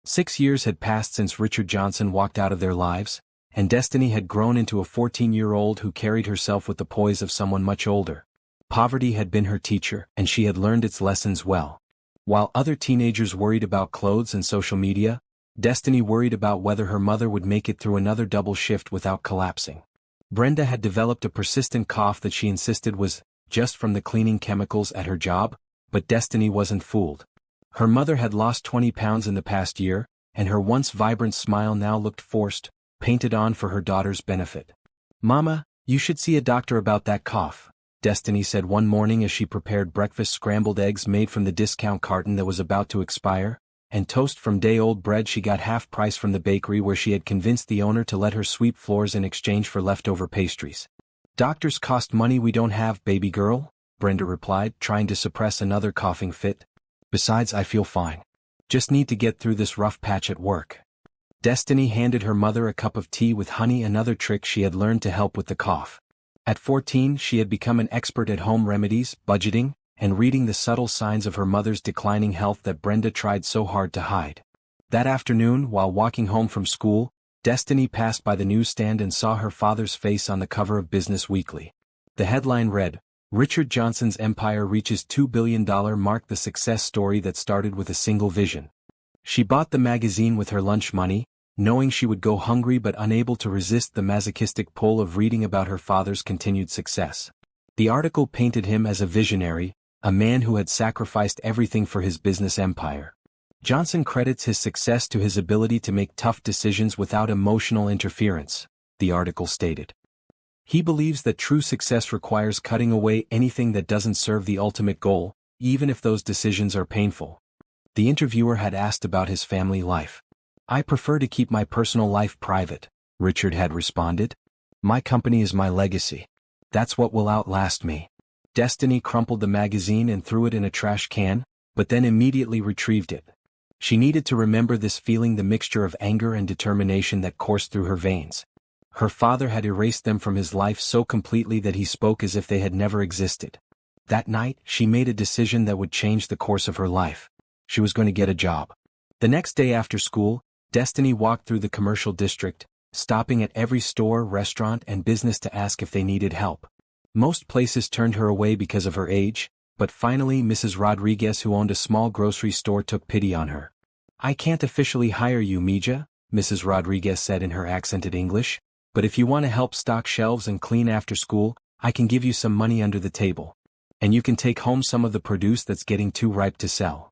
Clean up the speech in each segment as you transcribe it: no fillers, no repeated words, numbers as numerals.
6 years had passed since Richard Johnson walked out of their lives, and Destiny had grown into a 14-year-old who carried herself with the poise of someone much older. Poverty had been her teacher, and she had learned its lessons well. While other teenagers worried about clothes and social media, Destiny worried about whether her mother would make it through another double shift without collapsing. Brenda had developed a persistent cough that she insisted was just from the cleaning chemicals at her job, but Destiny wasn't fooled. Her mother had lost 20 pounds in the past year, and her once vibrant smile now looked forced, painted on for her daughter's benefit. "Mama, you should see a doctor about that cough," Destiny said one morning as she prepared breakfast: scrambled eggs made from the discount carton that was about to expire, and toast from day-old bread she got half price from the bakery where she had convinced the owner to let her sweep floors in exchange for leftover pastries. "Doctors cost money we don't have, baby girl," Brenda replied, trying to suppress another coughing fit. "Besides, I feel fine. Just need to get through this rough patch at work." Destiny handed her mother a cup of tea with honey, another trick she had learned to help with the cough. At 14, she had become an expert at home remedies, budgeting, and reading the subtle signs of her mother's declining health that Brenda tried so hard to hide. That afternoon, while walking home from school, Destiny passed by the newsstand and saw her father's face on the cover of Business Weekly. The headline read, "Richard Johnson's empire reaches $2 billion mark, the success story that started with a single vision." She bought the magazine with her lunch money, knowing she would go hungry but unable to resist the masochistic pull of reading about her father's continued success. The article painted him as a visionary, a man who had sacrificed everything for his business empire. Johnson credits his success to his ability to make tough decisions without emotional interference, the article stated. He believes that true success requires cutting away anything that doesn't serve the ultimate goal, even if those decisions are painful. The interviewer had asked about his family life. "I prefer to keep my personal life private," Richard had responded. "My company is my legacy. That's what will outlast me." Destiny crumpled the magazine and threw it in a trash can, but then immediately retrieved it. She needed to remember this feeling, the mixture of anger and determination that coursed through her veins. Her father had erased them from his life so completely that he spoke as if they had never existed. That night, she made a decision that would change the course of her life. She was going to get a job. The next day after school, Destiny walked through the commercial district, stopping at every store, restaurant, and business to ask if they needed help. Most places turned her away because of her age, but finally Mrs. Rodriguez, who owned a small grocery store, took pity on her. "I can't officially hire you, Mija," Mrs. Rodriguez said in her accented English, "but if you want to help stock shelves and clean after school, I can give you some money under the table. And you can take home some of the produce that's getting too ripe to sell."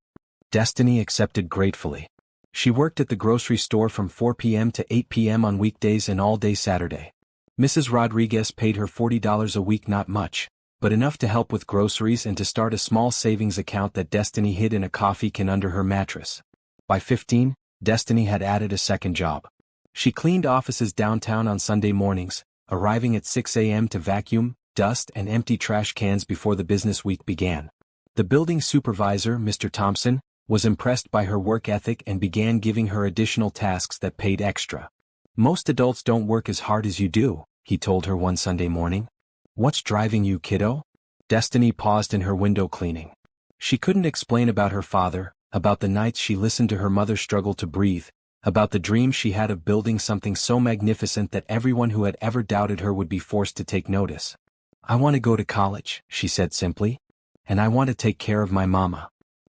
Destiny accepted gratefully. She worked at the grocery store from 4 p.m. to 8 p.m. on weekdays and all day Saturday. Mrs. Rodriguez paid her $40 a week, not much, but enough to help with groceries and to start a small savings account that Destiny hid in a coffee can under her mattress. By 15, Destiny had added a second job. She cleaned offices downtown on Sunday mornings, arriving at 6 a.m. to vacuum, dust, and empty trash cans before the business week began. The building supervisor, Mr. Thompson, was impressed by her work ethic and began giving her additional tasks that paid extra. "Most adults don't work as hard as you do," he told her one Sunday morning. "What's driving you, kiddo?" Destiny paused in her window cleaning. She couldn't explain about her father, about the nights she listened to her mother struggle to breathe, about the dream she had of building something so magnificent that everyone who had ever doubted her would be forced to take notice. "I want to go to college," she said simply. "And I want to take care of my mama."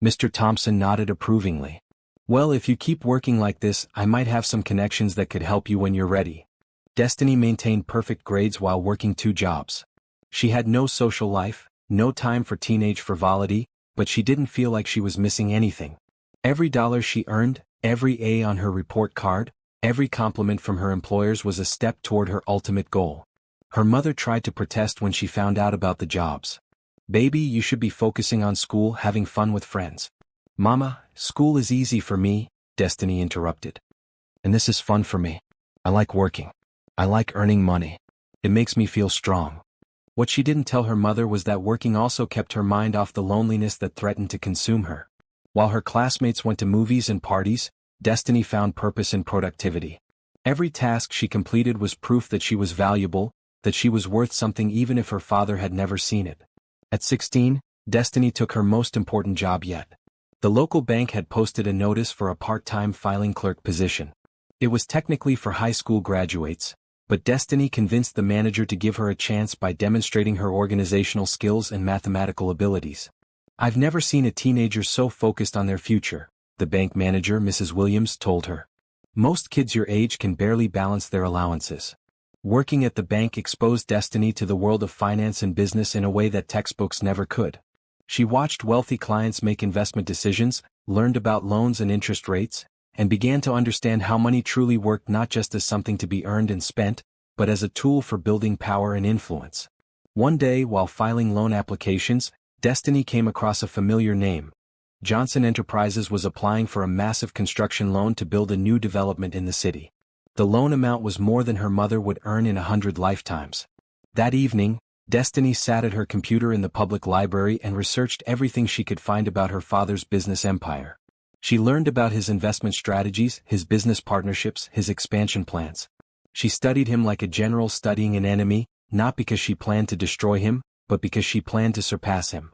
Mr. Thompson nodded approvingly. "Well, if you keep working like this, I might have some connections that could help you when you're ready." Destiny maintained perfect grades while working 2 jobs. She had no social life, no time for teenage frivolity, but she didn't feel like she was missing anything. Every dollar she earned, every A on her report card, every compliment from her employers was a step toward her ultimate goal. Her mother tried to protest when she found out about the jobs. "Baby, you should be focusing on school, having fun with friends." "Mama, school is easy for me," Destiny interrupted. "And this is fun for me. I like working. I like earning money. It makes me feel strong." What she didn't tell her mother was that working also kept her mind off the loneliness that threatened to consume her. While her classmates went to movies and parties, Destiny found purpose in productivity. Every task she completed was proof that she was valuable, that she was worth something even if her father had never seen it. At 16, Destiny took her most important job yet. The local bank had posted a notice for a part-time filing clerk position. It was technically for high school graduates, but Destiny convinced the manager to give her a chance by demonstrating her organizational skills and mathematical abilities. "I've never seen a teenager so focused on their future," the bank manager, Mrs. Williams, told her. "Most kids your age can barely balance their allowances." Working at the bank exposed Destiny to the world of finance and business in a way that textbooks never could. She watched wealthy clients make investment decisions, learned about loans and interest rates, and began to understand how money truly worked, not just as something to be earned and spent, but as a tool for building power and influence. One day, while filing loan applications, Destiny came across a familiar name. Johnson Enterprises was applying for a massive construction loan to build a new development in the city. The loan amount was more than her mother would earn in 100 lifetimes. That evening, Destiny sat at her computer in the public library and researched everything she could find about her father's business empire. She learned about his investment strategies, his business partnerships, his expansion plans. She studied him like a general studying an enemy, not because she planned to destroy him, but because she planned to surpass him.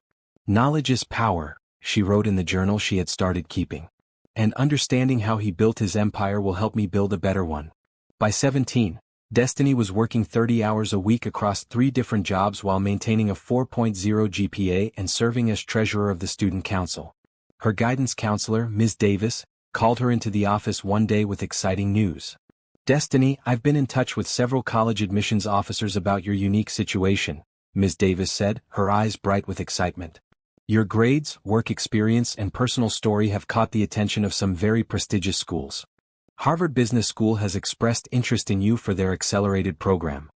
"Knowledge is power," she wrote in the journal she had started keeping. "And understanding how he built his empire will help me build a better one." By 17, Destiny was working 30 hours a week across 3 different jobs while maintaining a 4.0 GPA and serving as treasurer of the student council. Her guidance counselor, Ms. Davis, called her into the office one day with exciting news. "Destiny, I've been in touch with several college admissions officers about your unique situation," Ms. Davis said, her eyes bright with excitement. "Your grades, work experience, and personal story have caught the attention of some very prestigious schools. Harvard Business School has expressed interest in you for their accelerated program."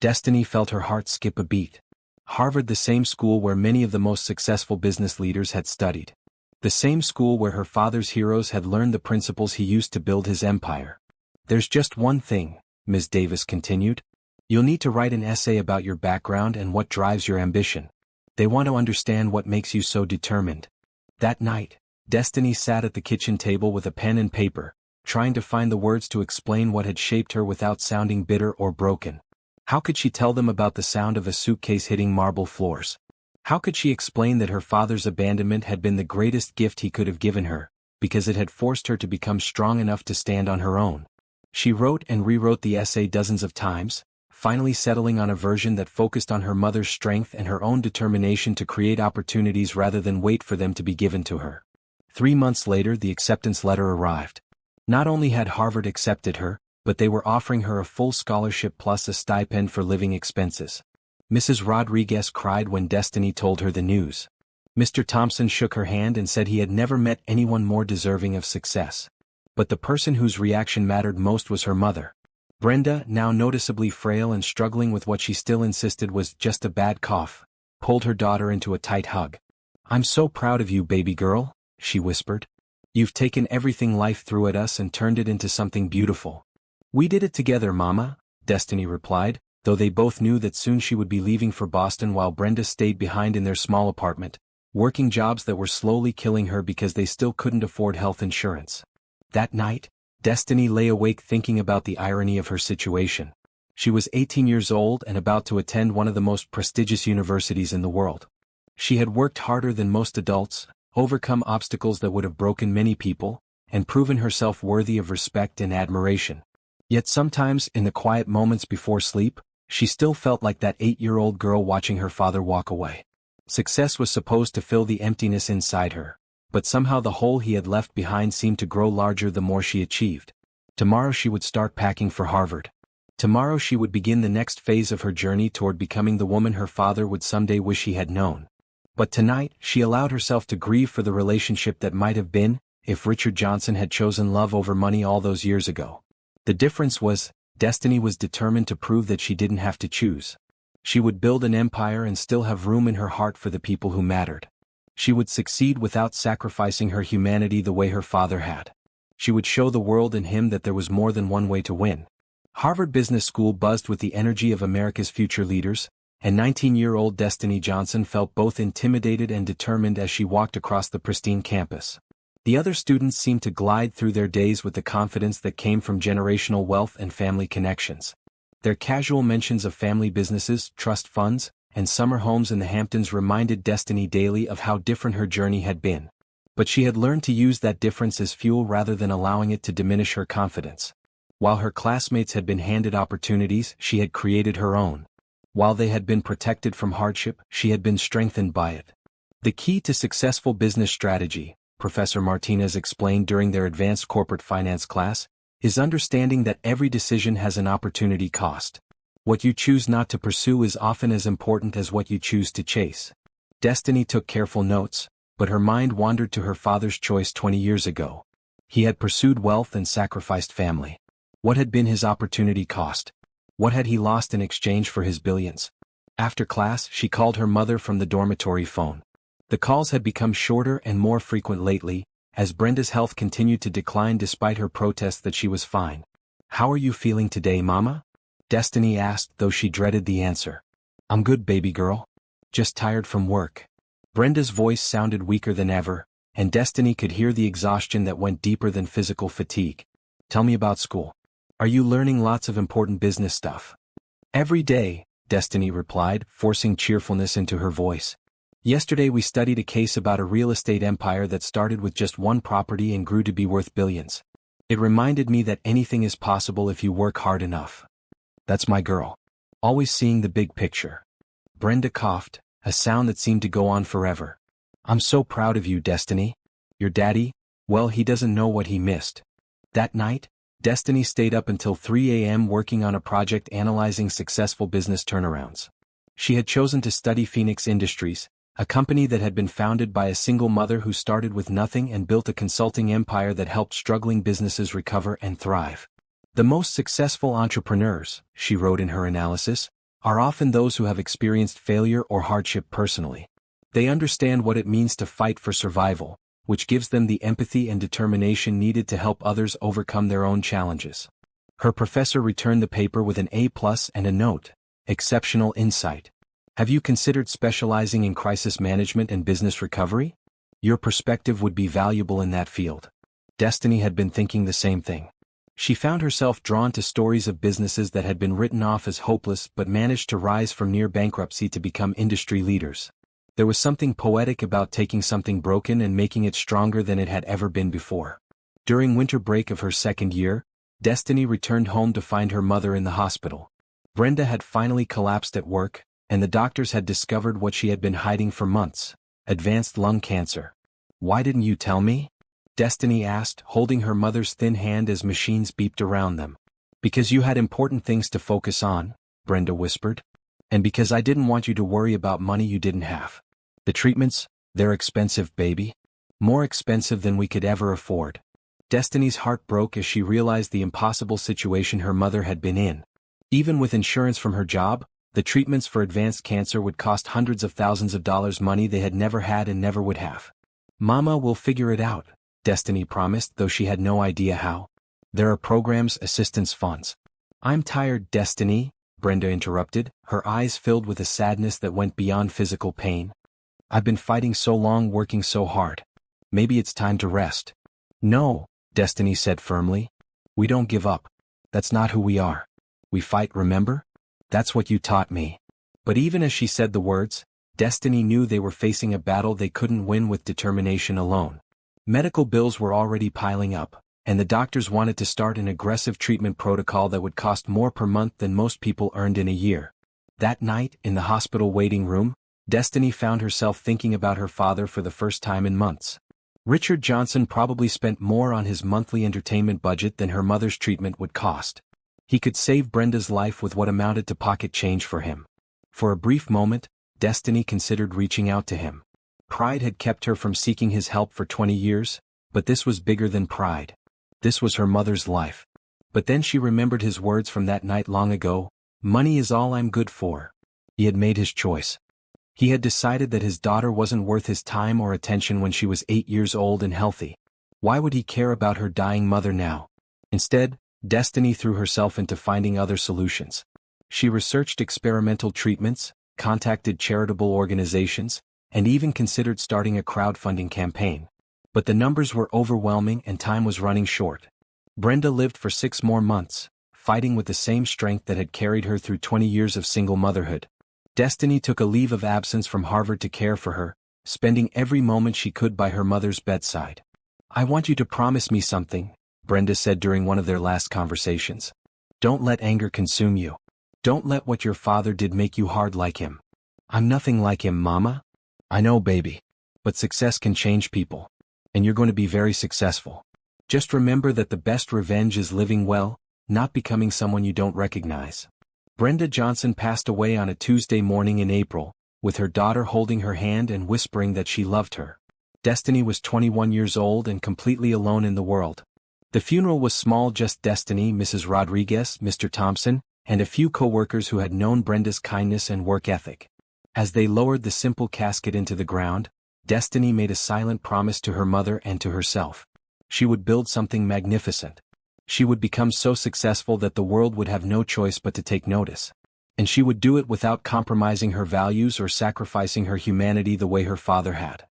Destiny felt her heart skip a beat. Harvard, the same school where many of the most successful business leaders had studied. The same school where her father's heroes had learned the principles he used to build his empire. "There's just one thing," Ms. Davis continued. "You'll need to write an essay about your background and what drives your ambition. They want to understand what makes you so determined." That night, Destiny sat at the kitchen table with a pen and paper, trying to find the words to explain what had shaped her without sounding bitter or broken. How could she tell them about the sound of a suitcase hitting marble floors? How could she explain that her father's abandonment had been the greatest gift he could have given her, because it had forced her to become strong enough to stand on her own? She wrote and rewrote the essay dozens of times, finally settling on a version that focused on her mother's strength and her own determination to create opportunities rather than wait for them to be given to her. 3 months later, the acceptance letter arrived. Not only had Harvard accepted her, but they were offering her a full scholarship plus a stipend for living expenses. Mrs. Rodriguez cried when Destiny told her the news. Mr. Thompson shook her hand and said he had never met anyone more deserving of success. But the person whose reaction mattered most was her mother. Brenda, now noticeably frail and struggling with what she still insisted was just a bad cough, pulled her daughter into a tight hug. "I'm so proud of you, baby girl," she whispered. "You've taken everything life threw at us and turned it into something beautiful." "We did it together, Mama," Destiny replied, though they both knew that soon she would be leaving for Boston while Brenda stayed behind in their small apartment, working jobs that were slowly killing her because they still couldn't afford health insurance. That night, Destiny lay awake thinking about the irony of her situation. She was 18 years old and about to attend one of the most prestigious universities in the world. She had worked harder than most adults, overcome obstacles that would have broken many people, and proven herself worthy of respect and admiration. Yet sometimes, in the quiet moments before sleep, she still felt like that 8-year-old girl watching her father walk away. Success was supposed to fill the emptiness inside her, but somehow the hole he had left behind seemed to grow larger the more she achieved. Tomorrow she would start packing for Harvard. Tomorrow she would begin the next phase of her journey toward becoming the woman her father would someday wish he had known. But tonight, she allowed herself to grieve for the relationship that might have been, if Richard Johnson had chosen love over money all those years ago. The difference was, Destiny was determined to prove that she didn't have to choose. She would build an empire and still have room in her heart for the people who mattered. She would succeed without sacrificing her humanity the way her father had. She would show the world and him that there was more than one way to win. Harvard Business School buzzed with the energy of America's future leaders, and 19-year-old Destiny Johnson felt both intimidated and determined as she walked across the pristine campus. The other students seemed to glide through their days with the confidence that came from generational wealth and family connections. Their casual mentions of family businesses, trust funds, and summer homes in the Hamptons reminded Destiny daily of how different her journey had been. But she had learned to use that difference as fuel rather than allowing it to diminish her confidence. While her classmates had been handed opportunities, she had created her own. While they had been protected from hardship, she had been strengthened by it. The key to successful business strategy, Professor Martinez explained during their advanced corporate finance class, is understanding that every decision has an opportunity cost. What you choose not to pursue is often as important as what you choose to chase. Destiny took careful notes, but her mind wandered to her father's choice 20 years ago. He had pursued wealth and sacrificed family. What had been his opportunity cost? What had he lost in exchange for his billions? After class, she called her mother from the dormitory phone. The calls had become shorter and more frequent lately, as Brenda's health continued to decline despite her protests that she was fine. "How are you feeling today, Mama?" Destiny asked, though she dreaded the answer. "I'm good, baby girl. Just tired from work." Brenda's voice sounded weaker than ever, and Destiny could hear the exhaustion that went deeper than physical fatigue. "Tell me about school. Are you learning lots of important business stuff?" "Every day," Destiny replied, forcing cheerfulness into her voice. "Yesterday we studied a case about a real estate empire that started with just one property and grew to be worth billions. It reminded me that anything is possible if you work hard enough." "That's my girl. Always seeing the big picture." Brenda coughed, a sound that seemed to go on forever. "I'm so proud of you, Destiny. Your daddy, well, he doesn't know what he missed." That night, Destiny stayed up until 3 a.m. working on a project analyzing successful business turnarounds. She had chosen to study Phoenix Industries, a company that had been founded by a single mother who started with nothing and built a consulting empire that helped struggling businesses recover and thrive. "The most successful entrepreneurs," she wrote in her analysis, "are often those who have experienced failure or hardship personally. They understand what it means to fight for survival, which gives them the empathy and determination needed to help others overcome their own challenges." Her professor returned the paper with an A+ and a note: "Exceptional insight. Have you considered specializing in crisis management and business recovery? Your perspective would be valuable in that field." Destiny had been thinking the same thing. She found herself drawn to stories of businesses that had been written off as hopeless but managed to rise from near bankruptcy to become industry leaders. There was something poetic about taking something broken and making it stronger than it had ever been before. During winter break of her second year, Destiny returned home to find her mother in the hospital. Brenda had finally collapsed at work, and the doctors had discovered what she had been hiding for months: advanced lung cancer. "Why didn't you tell me?" Destiny asked, holding her mother's thin hand as machines beeped around them. "Because you had important things to focus on," Brenda whispered. "And because I didn't want you to worry about money you didn't have. The treatments, they're expensive, baby. More expensive than we could ever afford." Destiny's heart broke as she realized the impossible situation her mother had been in. Even with insurance from her job, the treatments for advanced cancer would cost hundreds of thousands of dollars, money they had never had and never would have. "Mama will figure it out," Destiny promised, though she had no idea how. "There are programs, assistance funds." "I'm tired, Destiny," Brenda interrupted, her eyes filled with a sadness that went beyond physical pain. "I've been fighting so long, working so hard. Maybe it's time to rest." "No," Destiny said firmly. "We don't give up. That's not who we are. We fight, remember? That's what you taught me." But even as she said the words, Destiny knew they were facing a battle they couldn't win with determination alone. Medical bills were already piling up, and the doctors wanted to start an aggressive treatment protocol that would cost more per month than most people earned in a year. That night, in the hospital waiting room, Destiny found herself thinking about her father for the first time in months. Richard Johnson probably spent more on his monthly entertainment budget than her mother's treatment would cost. He could save Brenda's life with what amounted to pocket change for him. For a brief moment, Destiny considered reaching out to him. Pride had kept her from seeking his help for 20 years, but this was bigger than pride. This was her mother's life. But then she remembered his words from that night long ago: "Money is all I'm good for." He had made his choice. He had decided that his daughter wasn't worth his time or attention when she was 8 years old and healthy. Why would he care about her dying mother now? Instead, Destiny threw herself into finding other solutions. She researched experimental treatments, contacted charitable organizations, and even considered starting a crowdfunding campaign. But the numbers were overwhelming and time was running short. Brenda lived for 6 more months, fighting with the same strength that had carried her through 20 years of single motherhood. Destiny took a leave of absence from Harvard to care for her, spending every moment she could by her mother's bedside. "I want you to promise me something," Brenda said during one of their last conversations. "Don't let anger consume you. Don't let what your father did make you hard like him." "I'm nothing like him, Mama." "I know, baby. But success can change people. And you're going to be very successful. Just remember that the best revenge is living well, not becoming someone you don't recognize." Brenda Johnson passed away on a Tuesday morning in April, with her daughter holding her hand and whispering that she loved her. Destiny was 21 years old and completely alone in the world. The funeral was small, just Destiny, Mrs. Rodriguez, Mr. Thompson, and a few co-workers who had known Brenda's kindness and work ethic. As they lowered the simple casket into the ground, Destiny made a silent promise to her mother and to herself. She would build something magnificent. She would become so successful that the world would have no choice but to take notice. And she would do it without compromising her values or sacrificing her humanity the way her father had.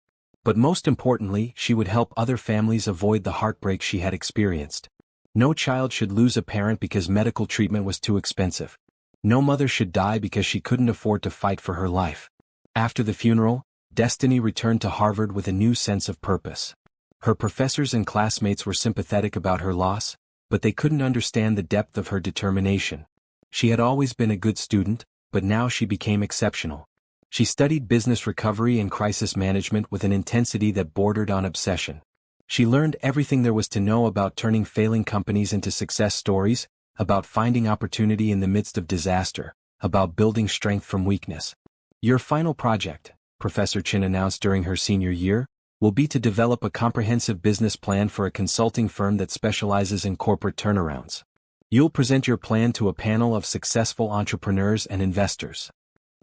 But most importantly, she would help other families avoid the heartbreak she had experienced. No child should lose a parent because medical treatment was too expensive. No mother should die because she couldn't afford to fight for her life. After the funeral, Destiny returned to Harvard with a new sense of purpose. Her professors and classmates were sympathetic about her loss, but they couldn't understand the depth of her determination. She had always been a good student, but now she became exceptional. She studied business recovery and crisis management with an intensity that bordered on obsession. She learned everything there was to know about turning failing companies into success stories, about finding opportunity in the midst of disaster, about building strength from weakness. "Your final project," Professor Chin announced during her senior year, "will be to develop a comprehensive business plan for a consulting firm that specializes in corporate turnarounds. You'll present your plan to a panel of successful entrepreneurs and investors."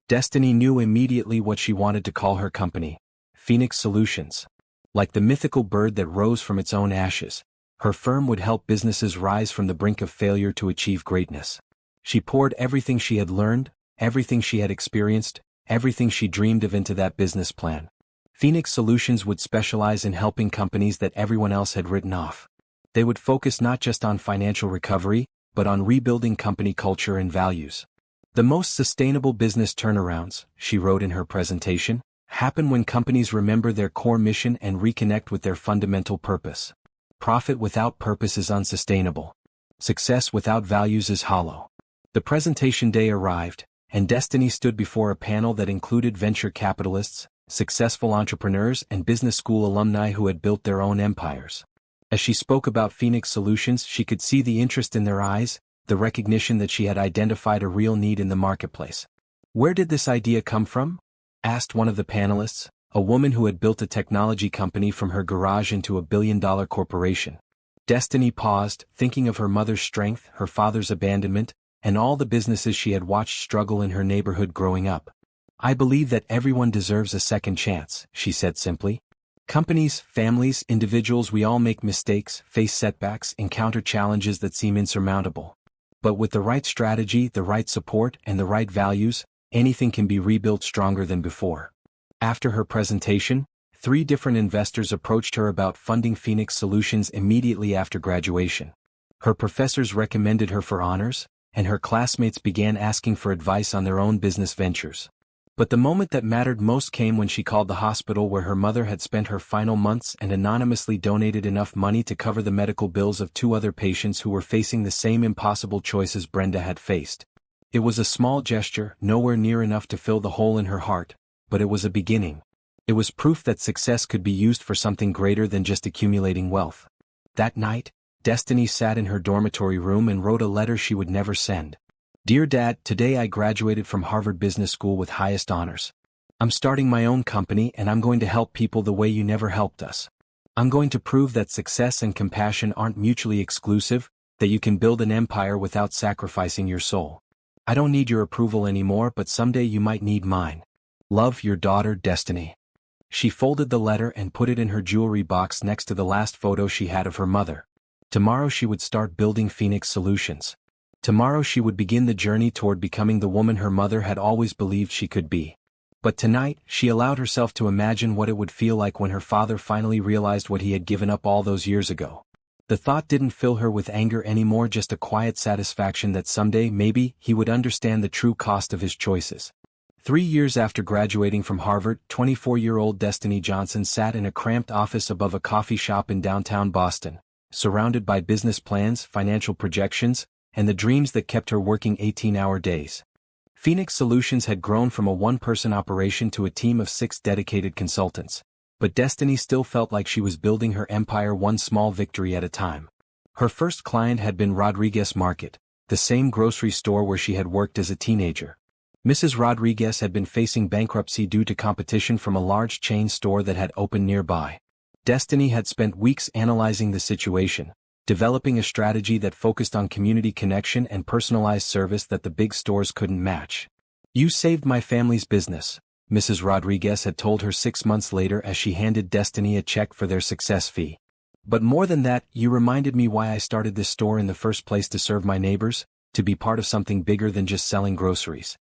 Destiny knew immediately what she wanted to call her company: Phoenix Solutions. Like the mythical bird that rose from its own ashes, her firm would help businesses rise from the brink of failure to achieve greatness. She poured everything she had learned, everything she had experienced, everything she dreamed of into that business plan. Phoenix Solutions would specialize in helping companies that everyone else had written off. They would focus not just on financial recovery, but on rebuilding company culture and values. "The most sustainable business turnarounds," she wrote in her presentation, "happen when companies remember their core mission and reconnect with their fundamental purpose. Profit without purpose is unsustainable. Success without values is hollow." The presentation day arrived, and Destiny stood before a panel that included venture capitalists, successful entrepreneurs, and business school alumni who had built their own empires. As she spoke about Phoenix Solutions, she could see the interest in their eyes, the recognition that she had identified a real need in the marketplace. "Where did this idea come from?" asked one of the panelists, a woman who had built a technology company from her garage into a billion-dollar corporation. Destiny paused, thinking of her mother's strength, her father's abandonment, and all the businesses she had watched struggle in her neighborhood growing up. "I believe that everyone deserves a second chance," she said simply. "Companies, families, individuals, we all make mistakes, face setbacks, encounter challenges that seem insurmountable. But with the right strategy, the right support, and the right values, anything can be rebuilt stronger than before." After her presentation, 3 different investors approached her about funding Phoenix Solutions immediately after graduation. Her professors recommended her for honors, and her classmates began asking for advice on their own business ventures. But the moment that mattered most came when she called the hospital where her mother had spent her final months and anonymously donated enough money to cover the medical bills of 2 other patients who were facing the same impossible choices Brenda had faced. It was a small gesture, nowhere near enough to fill the hole in her heart, but it was a beginning. It was proof that success could be used for something greater than just accumulating wealth. That night, Destiny sat in her dormitory room and wrote a letter she would never send. "Dear Dad, today I graduated from Harvard Business School with highest honors. I'm starting my own company and I'm going to help people the way you never helped us. I'm going to prove that success and compassion aren't mutually exclusive, that you can build an empire without sacrificing your soul. I don't need your approval anymore, but someday you might need mine. Love, your daughter, Destiny." She folded the letter and put it in her jewelry box next to the last photo she had of her mother. Tomorrow she would start building Phoenix Solutions. Tomorrow she would begin the journey toward becoming the woman her mother had always believed she could be. But tonight, she allowed herself to imagine what it would feel like when her father finally realized what he had given up all those years ago. The thought didn't fill her with anger anymore, just a quiet satisfaction that someday, maybe, he would understand the true cost of his choices. 3 years after graduating from Harvard, 24-year-old Destiny Johnson sat in a cramped office above a coffee shop in downtown Boston, surrounded by business plans, financial projections, and the dreams that kept her working 18-hour days. Phoenix Solutions had grown from a one-person operation to a team of 6 dedicated consultants. But Destiny still felt like she was building her empire one small victory at a time. Her first client had been Rodriguez Market, the same grocery store where she had worked as a teenager. Mrs. Rodriguez had been facing bankruptcy due to competition from a large chain store that had opened nearby. Destiny had spent weeks analyzing the situation, developing a strategy that focused on community connection and personalized service that the big stores couldn't match. "You saved my family's business," Mrs. Rodriguez had told her 6 months later as she handed Destiny a check for their success fee. "But more than that, you reminded me why I started this store in the first place, to serve my neighbors, to be part of something bigger than just selling groceries."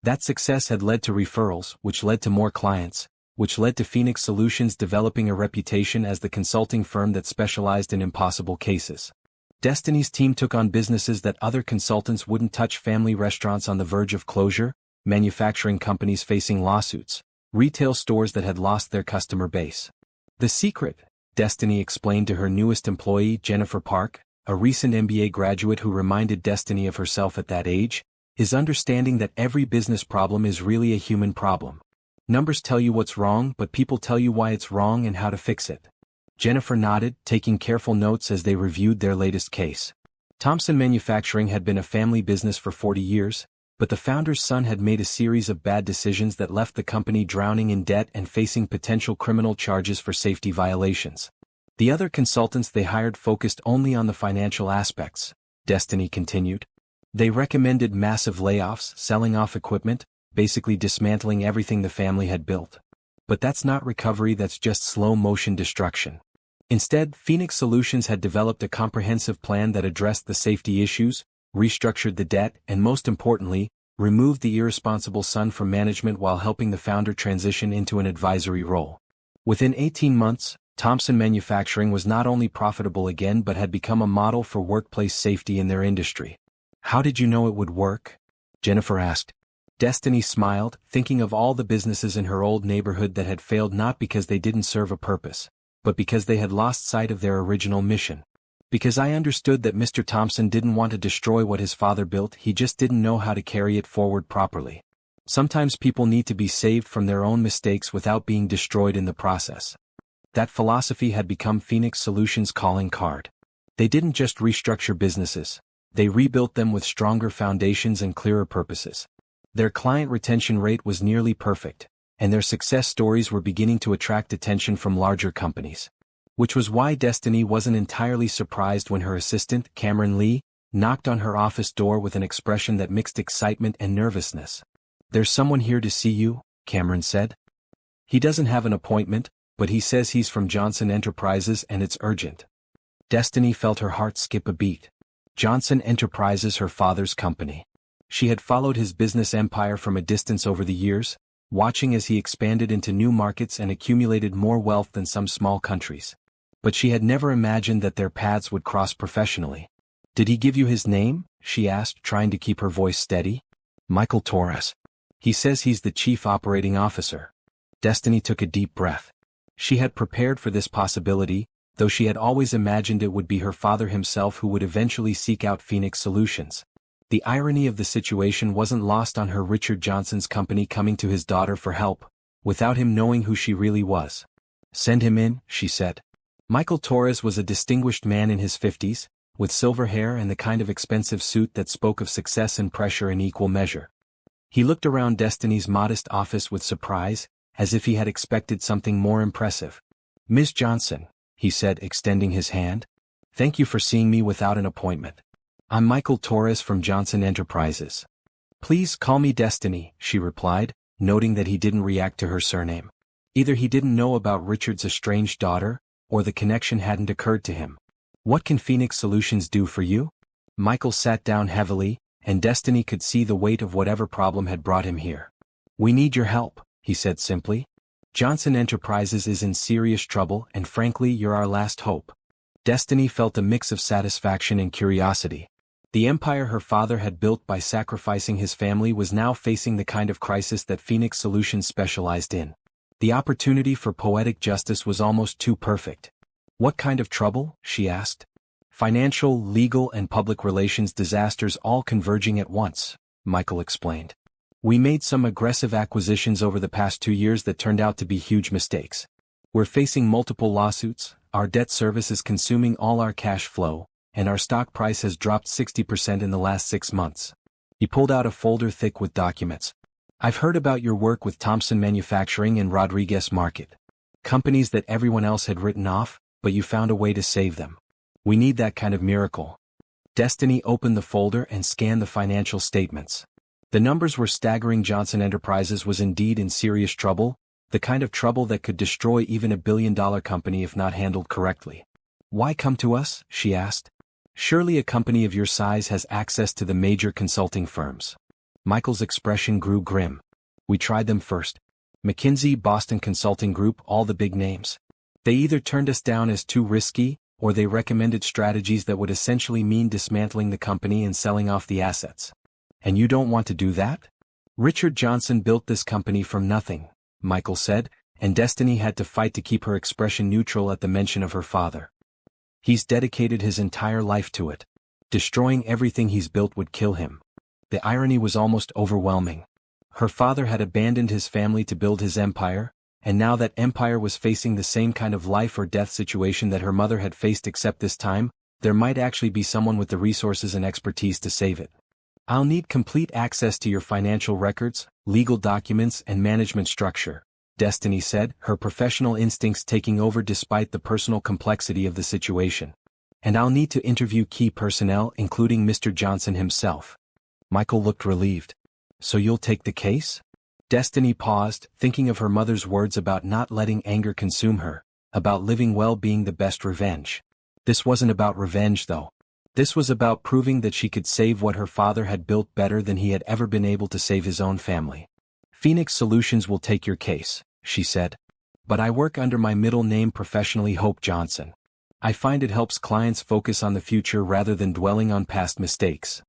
That success had led to referrals, which led to more clients, which led to Phoenix Solutions developing a reputation as the consulting firm that specialized in impossible cases. Destiny's team took on businesses that other consultants wouldn't touch: family restaurants on the verge of closure, manufacturing companies facing lawsuits, retail stores that had lost their customer base. "The secret," Destiny explained to her newest employee, Jennifer Park, a recent MBA graduate who reminded Destiny of herself at that age, "is understanding that every business problem is really a human problem. Numbers tell you what's wrong, but people tell you why it's wrong and how to fix it." Jennifer nodded, taking careful notes as they reviewed their latest case. Thompson Manufacturing had been a family business for 40 years, but the founder's son had made a series of bad decisions that left the company drowning in debt and facing potential criminal charges for safety violations. The other consultants they hired focused only on the financial aspects, Destiny continued. They recommended massive layoffs, selling off equipment, basically dismantling everything the family had built. But that's not recovery, that's just slow-motion destruction. Instead, Phoenix Solutions had developed a comprehensive plan that addressed the safety issues, restructured the debt, and most importantly, removed the irresponsible son from management while helping the founder transition into an advisory role. Within 18 months, Thompson Manufacturing was not only profitable again but had become a model for workplace safety in their industry. "How did you know it would work?" Jennifer asked. Destiny smiled, thinking of all the businesses in her old neighborhood that had failed not because they didn't serve a purpose, but because they had lost sight of their original mission. "Because I understood that Mr. Thompson didn't want to destroy what his father built, he just didn't know how to carry it forward properly. Sometimes people need to be saved from their own mistakes without being destroyed in the process." That philosophy had become Phoenix Solutions' calling card. They didn't just restructure businesses, they rebuilt them with stronger foundations and clearer purposes. Their client retention rate was nearly perfect, and their success stories were beginning to attract attention from larger companies. Which was why Destiny wasn't entirely surprised when her assistant, Cameron Lee, knocked on her office door with an expression that mixed excitement and nervousness. "There's someone here to see you," Cameron said. "He doesn't have an appointment, but he says he's from Johnson Enterprises and it's urgent." Destiny felt her heart skip a beat. Johnson Enterprises, her father's company. She had followed his business empire from a distance over the years, watching as he expanded into new markets and accumulated more wealth than some small countries. But she had never imagined that their paths would cross professionally. "Did he give you his name?" she asked, trying to keep her voice steady. "Michael Torres. He says he's the chief operating officer." Destiny took a deep breath. She had prepared for this possibility, though she had always imagined it would be her father himself who would eventually seek out Phoenix Solutions. The irony of the situation wasn't lost on her. Richard Johnson's company coming to his daughter for help, without him knowing who she really was. "Send him in," she said. Michael Torres was a distinguished man in his 50s, with silver hair and the kind of expensive suit that spoke of success and pressure in equal measure. He looked around Destiny's modest office with surprise, as if he had expected something more impressive. "Miss Johnson," he said, extending his hand. "Thank you for seeing me without an appointment. I'm Michael Torres from Johnson Enterprises." "Please call me Destiny," she replied, noting that he didn't react to her surname. Either he didn't know about Richard's estranged daughter, or the connection hadn't occurred to him. "What can Phoenix Solutions do for you?" Michael sat down heavily, and Destiny could see the weight of whatever problem had brought him here. "We need your help," he said simply. "Johnson Enterprises is in serious trouble, and frankly, you're our last hope." Destiny felt a mix of satisfaction and curiosity. The empire her father had built by sacrificing his family was now facing the kind of crisis that Phoenix Solutions specialized in. The opportunity for poetic justice was almost too perfect. What kind of trouble? She asked. Financial, legal, and public relations disasters all converging at once, Michael explained. We made some aggressive acquisitions over the past 2 years that turned out to be huge mistakes. We're facing multiple lawsuits, our debt service is consuming all our cash flow, and our stock price has dropped 60% in the last 6 months. He pulled out a folder thick with documents. I've heard about your work with Thompson Manufacturing and Rodriguez Market. Companies that everyone else had written off, but you found a way to save them. We need that kind of miracle. Destiny opened the folder and scanned the financial statements. The numbers were staggering. Johnson Enterprises was indeed in serious trouble, the kind of trouble that could destroy even a billion-dollar company if not handled correctly. Why come to us? She asked. Surely a company of your size has access to the major consulting firms. Michael's expression grew grim. We tried them first. McKinsey, Boston Consulting Group, all the big names. They either turned us down as too risky, or they recommended strategies that would essentially mean dismantling the company and selling off the assets. And you don't want to do that? Richard Johnson built this company from nothing, Michael said, and Destiny had to fight to keep her expression neutral at the mention of her father. He's dedicated his entire life to it. Destroying everything he's built would kill him. The irony was almost overwhelming. Her father had abandoned his family to build his empire, and now that empire was facing the same kind of life or death situation that her mother had faced, except this time, there might actually be someone with the resources and expertise to save it. I'll need complete access to your financial records, legal documents, and management structure, Destiny said, her professional instincts taking over despite the personal complexity of the situation. And I'll need to interview key personnel, including Mr. Johnson himself. Michael looked relieved. So you'll take the case? Destiny paused, thinking of her mother's words about not letting anger consume her, about living well being the best revenge. This wasn't about revenge, though. This was about proving that she could save what her father had built better than he had ever been able to save his own family. Phoenix Solutions will take your case, she said. But I work under my middle name professionally, Hope Johnson. I find it helps clients focus on the future rather than dwelling on past mistakes.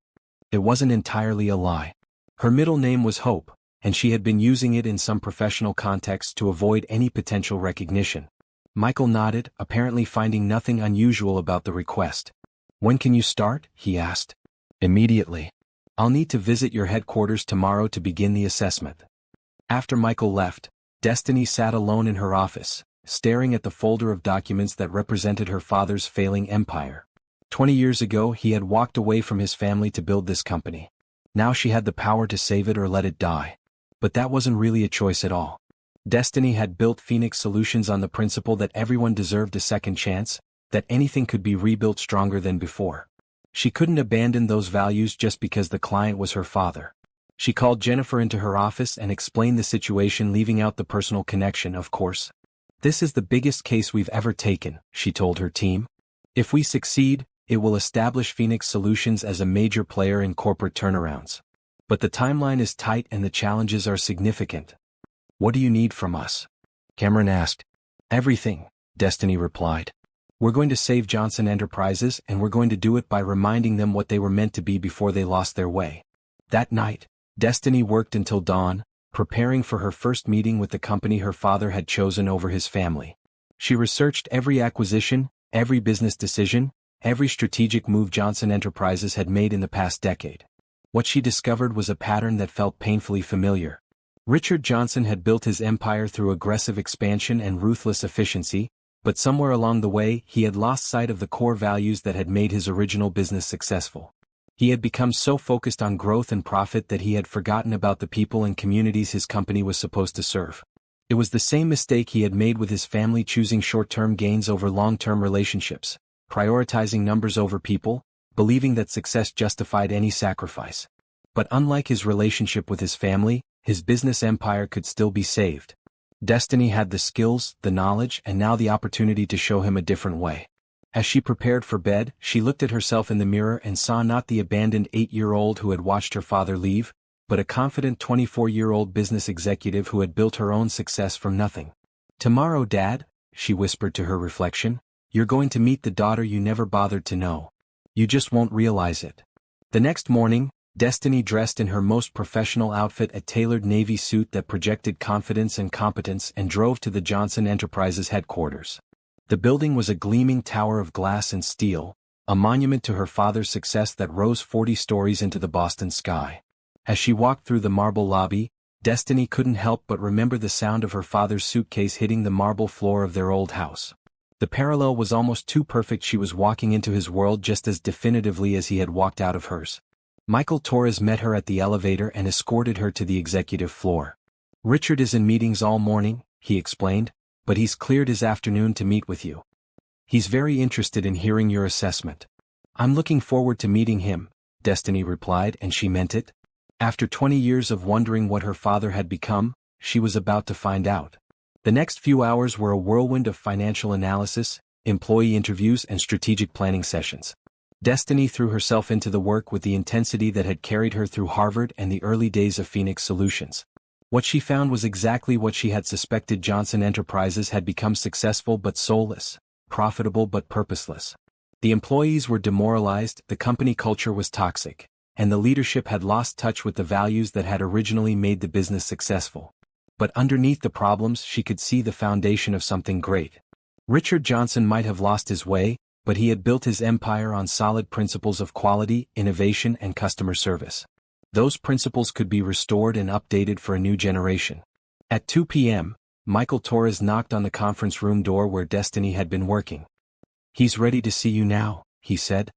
It wasn't entirely a lie. Her middle name was Hope, and she had been using it in some professional contexts to avoid any potential recognition. Michael nodded, apparently finding nothing unusual about the request. When can you start? He asked. Immediately. I'll need to visit your headquarters tomorrow to begin the assessment. After Michael left, Destiny sat alone in her office, staring at the folder of documents that represented her father's failing empire. 20 years ago he had walked away from his family to build this company. Now she had the power to save it or let it die. But that wasn't really a choice at all. Destiny had built Phoenix Solutions on the principle that everyone deserved a second chance, that anything could be rebuilt stronger than before. She couldn't abandon those values just because the client was her father. She called Jennifer into her office and explained the situation, leaving out the personal connection, of course. This is the biggest case we've ever taken, she told her team. If we succeed, it will establish Phoenix Solutions as a major player in corporate turnarounds. But the timeline is tight and the challenges are significant. What do you need from us? Cameron asked. Everything, Destiny replied. We're going to save Johnson Enterprises, and we're going to do it by reminding them what they were meant to be before they lost their way. That night, Destiny worked until dawn, preparing for her first meeting with the company her father had chosen over his family. She researched every acquisition, every business decision, every strategic move Johnson Enterprises had made in the past decade. What she discovered was a pattern that felt painfully familiar. Richard Johnson had built his empire through aggressive expansion and ruthless efficiency, but somewhere along the way he had lost sight of the core values that had made his original business successful. He had become so focused on growth and profit that he had forgotten about the people and communities his company was supposed to serve. It was the same mistake he had made with his family, choosing short-term gains over long-term relationships, prioritizing numbers over people, believing that success justified any sacrifice. But unlike his relationship with his family, his business empire could still be saved. Destiny had the skills, the knowledge, and now the opportunity to show him a different way. As she prepared for bed, she looked at herself in the mirror and saw not the abandoned 8-year-old who had watched her father leave, but a confident 24-year-old business executive who had built her own success from nothing. Tomorrow, Dad, she whispered to her reflection, you're going to meet the daughter you never bothered to know. You just won't realize it. The next morning, Destiny dressed in her most professional outfit, a tailored navy suit that projected confidence and competence, and drove to the Johnson Enterprises headquarters. The building was a gleaming tower of glass and steel, a monument to her father's success that rose 40 stories into the Boston sky. As she walked through the marble lobby, Destiny couldn't help but remember the sound of her father's suitcase hitting the marble floor of their old house. The parallel was almost too perfect. She was walking into his world just as definitively as he had walked out of hers. Michael Torres met her at the elevator and escorted her to the executive floor. "Richard is in meetings all morning," he explained, "but he's cleared his afternoon to meet with you. He's very interested in hearing your assessment." "I'm looking forward to meeting him," Destiny replied, and she meant it. After 20 years of wondering what her father had become, she was about to find out. The next few hours were a whirlwind of financial analysis, employee interviews, and strategic planning sessions. Destiny threw herself into the work with the intensity that had carried her through Harvard and the early days of Phoenix Solutions. What she found was exactly what she had suspected. Johnson Enterprises had become successful but soulless, profitable but purposeless. The employees were demoralized, the company culture was toxic, and the leadership had lost touch with the values that had originally made the business successful. But underneath the problems, she could see the foundation of something great. Richard Johnson might have lost his way, but he had built his empire on solid principles of quality, innovation, and customer service. Those principles could be restored and updated for a new generation. At 2 p.m., Michael Torres knocked on the conference room door where Destiny had been working. "He's ready to see you now," he said.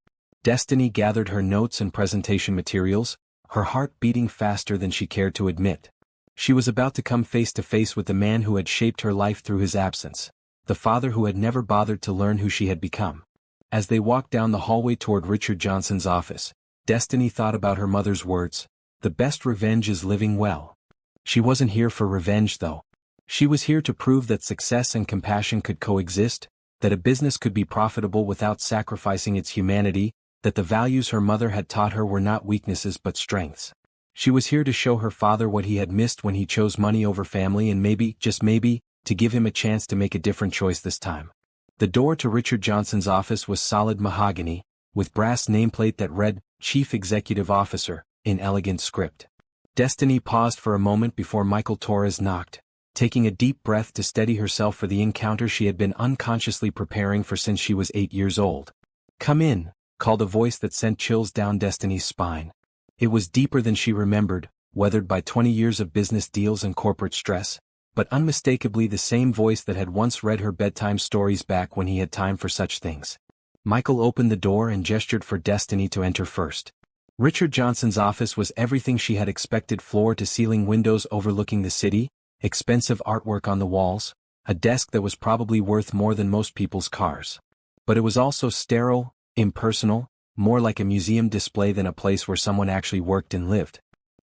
Destiny gathered her notes and presentation materials, her heart beating faster than she cared to admit. She was about to come face to face with the man who had shaped her life through his absence, the father who had never bothered to learn who she had become. As they walked down the hallway toward Richard Johnson's office, Destiny thought about her mother's words, "The best revenge is living well." She wasn't here for revenge, though. She was here to prove that success and compassion could coexist, that a business could be profitable without sacrificing its humanity, that the values her mother had taught her were not weaknesses but strengths. She was here to show her father what he had missed when he chose money over family, and maybe, just maybe, to give him a chance to make a different choice this time. The door to Richard Johnson's office was solid mahogany, with brass nameplate that read, "Chief Executive Officer," in elegant script. Destiny paused for a moment before Michael Torres knocked, taking a deep breath to steady herself for the encounter she had been unconsciously preparing for since she was 8 years old. "Come in," called a voice that sent chills down Destiny's spine. It was deeper than she remembered, weathered by 20 years of business deals and corporate stress, but unmistakably the same voice that had once read her bedtime stories back when he had time for such things. Michael opened the door and gestured for Destiny to enter first. Richard Johnson's office was everything she had expected: floor-to-ceiling windows overlooking the city, expensive artwork on the walls, a desk that was probably worth more than most people's cars. But it was also sterile, impersonal, more like a museum display than a place where someone actually worked and lived.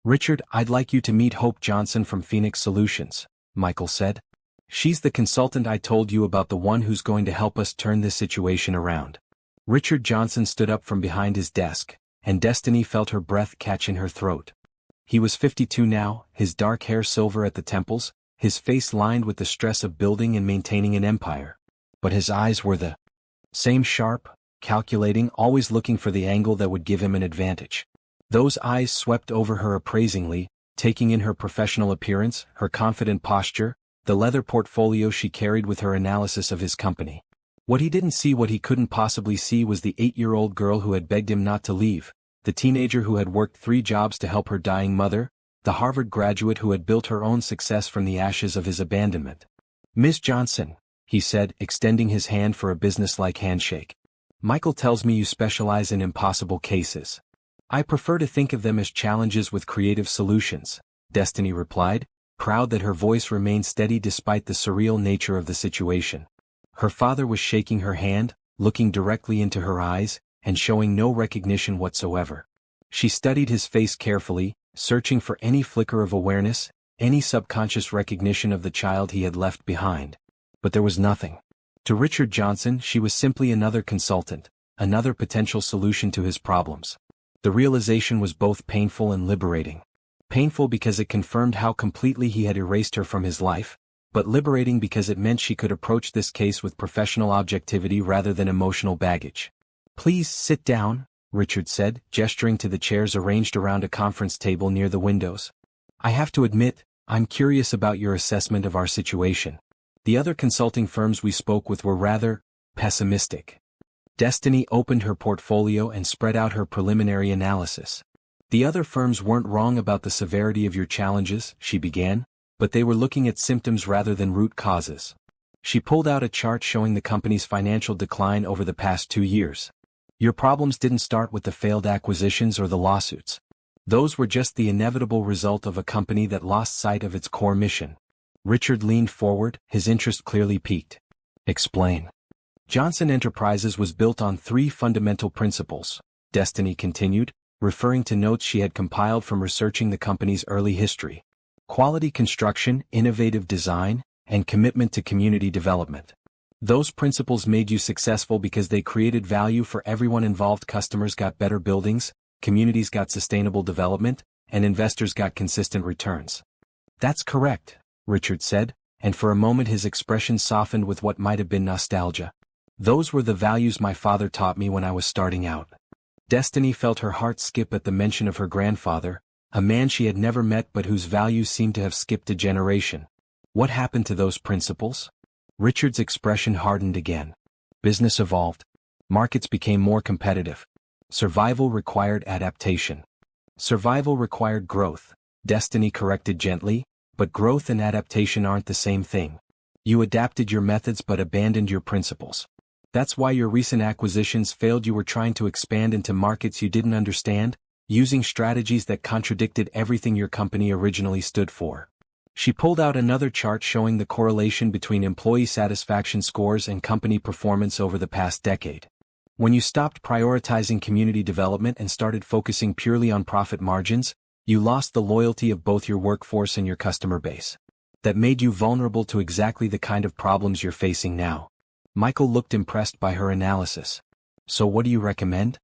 "Richard, I'd like you to meet Hope Johnson from Phoenix Solutions," Michael said. "She's the consultant I told you about, the one who's going to help us turn this situation around." Richard Johnson stood up from behind his desk, and Destiny felt her breath catch in her throat. He was 52 now, his dark hair silver at the temples, his face lined with the stress of building and maintaining an empire. But his eyes were the same: sharp, calculating, always looking for the angle that would give him an advantage. Those eyes swept over her appraisingly, taking in her professional appearance, her confident posture, the leather portfolio she carried with her analysis of his company. What he didn't see, what he couldn't possibly see, was the 8-year-old girl who had begged him not to leave, the teenager who had worked 3 jobs to help her dying mother, the Harvard graduate who had built her own success from the ashes of his abandonment. "Miss Johnson," he said, extending his hand for a businesslike handshake. "Michael tells me you specialize in impossible cases." "I prefer to think of them as challenges with creative solutions," Destiny replied, proud that her voice remained steady despite the surreal nature of the situation. Her father was shaking her hand, looking directly into her eyes, and showing no recognition whatsoever. She studied his face carefully, searching for any flicker of awareness, any subconscious recognition of the child he had left behind. But there was nothing. To Richard Johnson, she was simply another consultant, another potential solution to his problems. The realization was both painful and liberating. Painful because it confirmed how completely he had erased her from his life, but liberating because it meant she could approach this case with professional objectivity rather than emotional baggage. "Please sit down," Richard said, gesturing to the chairs arranged around a conference table near the windows. I have to admit, I'm curious about your assessment of our situation. The other consulting firms we spoke with were rather pessimistic. Destiny opened her portfolio and spread out her preliminary analysis. The other firms weren't wrong about the severity of your challenges, she began, but they were looking at symptoms rather than root causes. She pulled out a chart showing the company's financial decline over the past 2 years. Your problems didn't start with the failed acquisitions or the lawsuits. Those were just the inevitable result of a company that lost sight of its core mission. Richard leaned forward, his interest clearly piqued. Explain. Johnson Enterprises was built on 3 fundamental principles, Destiny continued, referring to notes she had compiled from researching the company's early history. Quality construction, innovative design, and commitment to community development. Those principles made you successful because they created value for everyone involved. Customers got better buildings, communities got sustainable development, and investors got consistent returns. That's correct, Richard said, and for a moment his expression softened with what might have been nostalgia. Those were the values my father taught me when I was starting out. Destiny felt her heart skip at the mention of her grandfather, a man she had never met but whose values seemed to have skipped a generation. What happened to those principles? Richard's expression hardened again. Business evolved. Markets became more competitive. Survival required adaptation. Survival required growth, Destiny corrected gently, but growth and adaptation aren't the same thing. You adapted your methods but abandoned your principles. That's why your recent acquisitions failed. You were trying to expand into markets you didn't understand, using strategies that contradicted everything your company originally stood for. She pulled out another chart showing the correlation between employee satisfaction scores and company performance over the past decade. When you stopped prioritizing community development and started focusing purely on profit margins, you lost the loyalty of both your workforce and your customer base. That made you vulnerable to exactly the kind of problems you're facing now. Michael looked impressed by her analysis. So what do you recommend?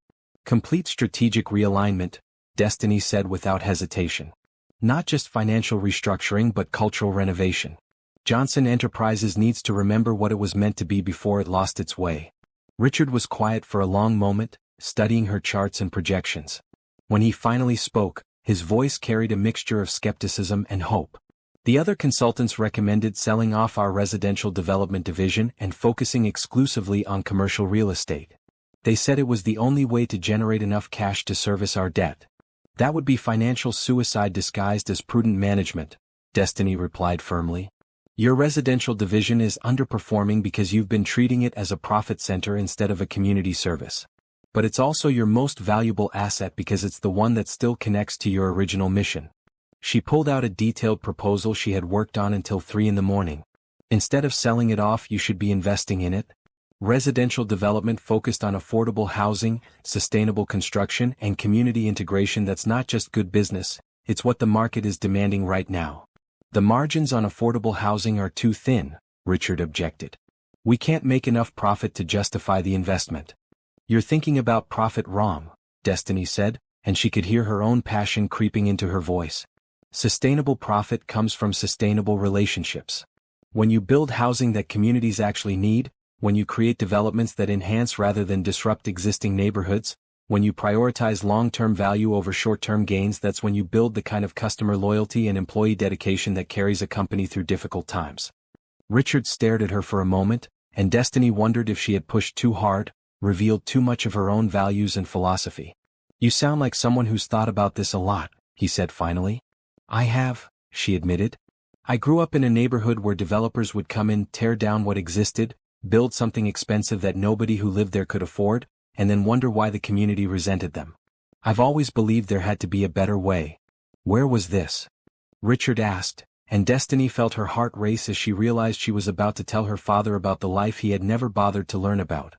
Complete strategic realignment, Destiny said without hesitation. Not just financial restructuring but cultural renovation. Johnson Enterprises needs to remember what it was meant to be before it lost its way. Richard was quiet for a long moment, studying her charts and projections. When he finally spoke, his voice carried a mixture of skepticism and hope. The other consultants recommended selling off our residential development division and focusing exclusively on commercial real estate. They said it was the only way to generate enough cash to service our debt. That would be financial suicide disguised as prudent management, Destiny replied firmly. Your residential division is underperforming because you've been treating it as a profit center instead of a community service. But it's also your most valuable asset because it's the one that still connects to your original mission. She pulled out a detailed proposal she had worked on until 3 a.m. Instead of selling it off, you should be investing in it. Residential development focused on affordable housing, sustainable construction, and community integration. That's not just good business, it's what the market is demanding right now. The margins on affordable housing are too thin, Richard objected. We can't make enough profit to justify the investment. You're thinking about profit wrong, Destiny said, and she could hear her own passion creeping into her voice. Sustainable profit comes from sustainable relationships. When you build housing that communities actually need, when you create developments that enhance rather than disrupt existing neighborhoods, when you prioritize long-term value over short-term gains, that's when you build the kind of customer loyalty and employee dedication that carries a company through difficult times. Richard stared at her for a moment, and Destiny wondered if she had pushed too hard, revealed too much of her own values and philosophy. You sound like someone who's thought about this a lot, he said finally. I have, she admitted. I grew up in a neighborhood where developers would come in, tear down what existed, build something expensive that nobody who lived there could afford, and then wonder why the community resented them. I've always believed there had to be a better way. Where was this? Richard asked, and Destiny felt her heart race as she realized she was about to tell her father about the life he had never bothered to learn about.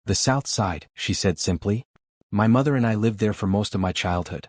The South Side, she said simply. My mother and I lived there for most of my childhood.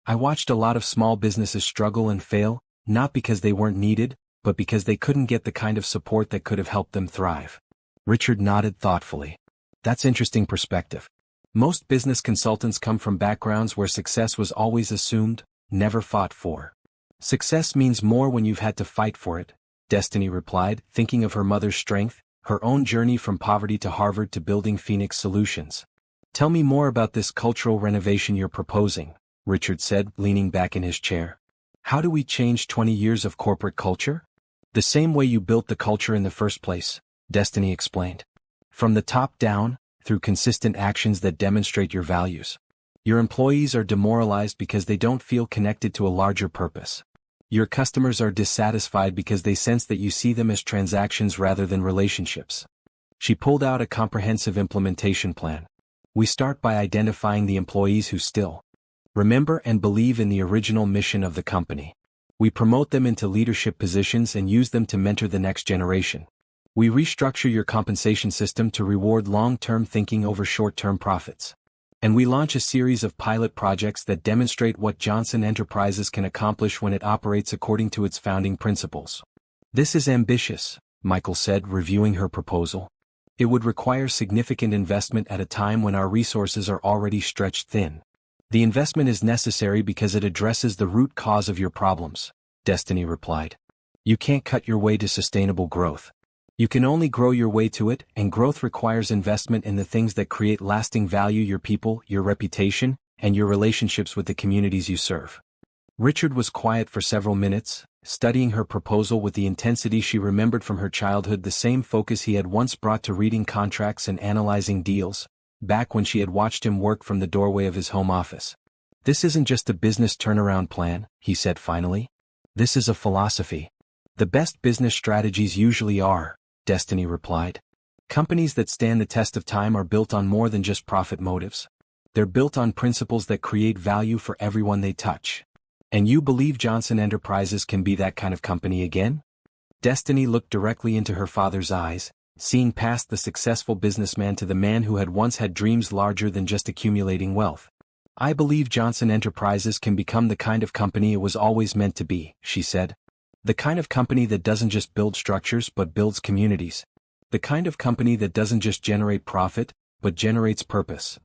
I watched a lot of small businesses struggle and fail, not because they weren't needed, but because they couldn't get the kind of support that could have helped them thrive. Richard nodded thoughtfully. That's interesting perspective. Most business consultants come from backgrounds where success was always assumed, never fought for. Success means more when you've had to fight for it, Destiny replied, thinking of her mother's strength, her own journey from poverty to Harvard to building Phoenix Solutions. Tell me more about this cultural renovation you're proposing, Richard said, leaning back in his chair. How do we change 20 years of corporate culture? The same way you built the culture in the first place, Destiny explained. From the top down, through consistent actions that demonstrate your values. Your employees are demoralized because they don't feel connected to a larger purpose. Your customers are dissatisfied because they sense that you see them as transactions rather than relationships. She pulled out a comprehensive implementation plan. We start by identifying the employees who still remember and believe in the original mission of the company. We promote them into leadership positions and use them to mentor the next generation. We restructure your compensation system to reward long-term thinking over short-term profits. And we launch a series of pilot projects that demonstrate what Johnson Enterprises can accomplish when it operates according to its founding principles. This is ambitious, Michael said, reviewing her proposal. It would require significant investment at a time when our resources are already stretched thin. The investment is necessary because it addresses the root cause of your problems, Destiny replied. You can't cut your way to sustainable growth. You can only grow your way to it, and growth requires investment in the things that create lasting value: your people, your reputation, and your relationships with the communities you serve. Richard was quiet for several minutes, studying her proposal with the intensity she remembered from her childhood, the same focus he had once brought to reading contracts and analyzing deals, back when she had watched him work from the doorway of his home office. This isn't just a business turnaround plan, he said finally. This is a philosophy. The best business strategies usually are, Destiny replied. Companies that stand the test of time are built on more than just profit motives. They're built on principles that create value for everyone they touch. And you believe Johnson Enterprises can be that kind of company again? Destiny looked directly into her father's eyes, seeing past the successful businessman to the man who had once had dreams larger than just accumulating wealth. I believe Johnson Enterprises can become the kind of company it was always meant to be, she said. The kind of company that doesn't just build structures but builds communities. The kind of company that doesn't just generate profit, but generates purpose.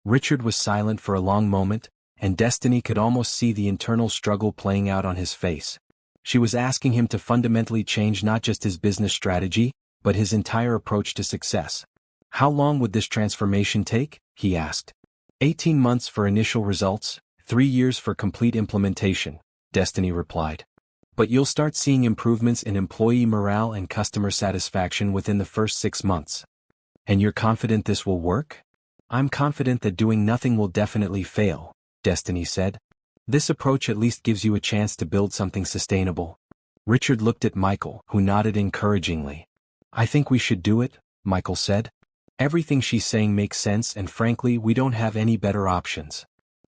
Richard was silent for a long moment, and Destiny could almost see the internal struggle playing out on his face. She was asking him to fundamentally change not just his business strategy, but his entire approach to success. How long would this transformation take? He asked. 18 months for initial results, 3 years for complete implementation, Destiny replied. But you'll start seeing improvements in employee morale and customer satisfaction within the first 6 months. And you're confident this will work? I'm confident that doing nothing will definitely fail, Destiny said. This approach at least gives you a chance to build something sustainable. Richard looked at Michael, who nodded encouragingly. I think we should do it, Michael said. Everything she's saying makes sense, and frankly, we don't have any better options.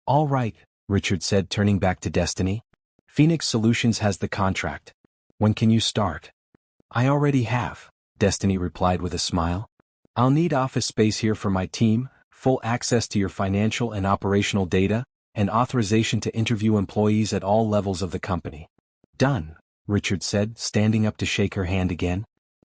All right, Richard said, turning back to Destiny. Phoenix Solutions has the contract. When can you start? I already have, Destiny replied with a smile. I'll need office space here for my team, full access to your financial and operational data, and authorization to interview employees at all levels of the company. Done, Richard said, standing up to shake her hand again.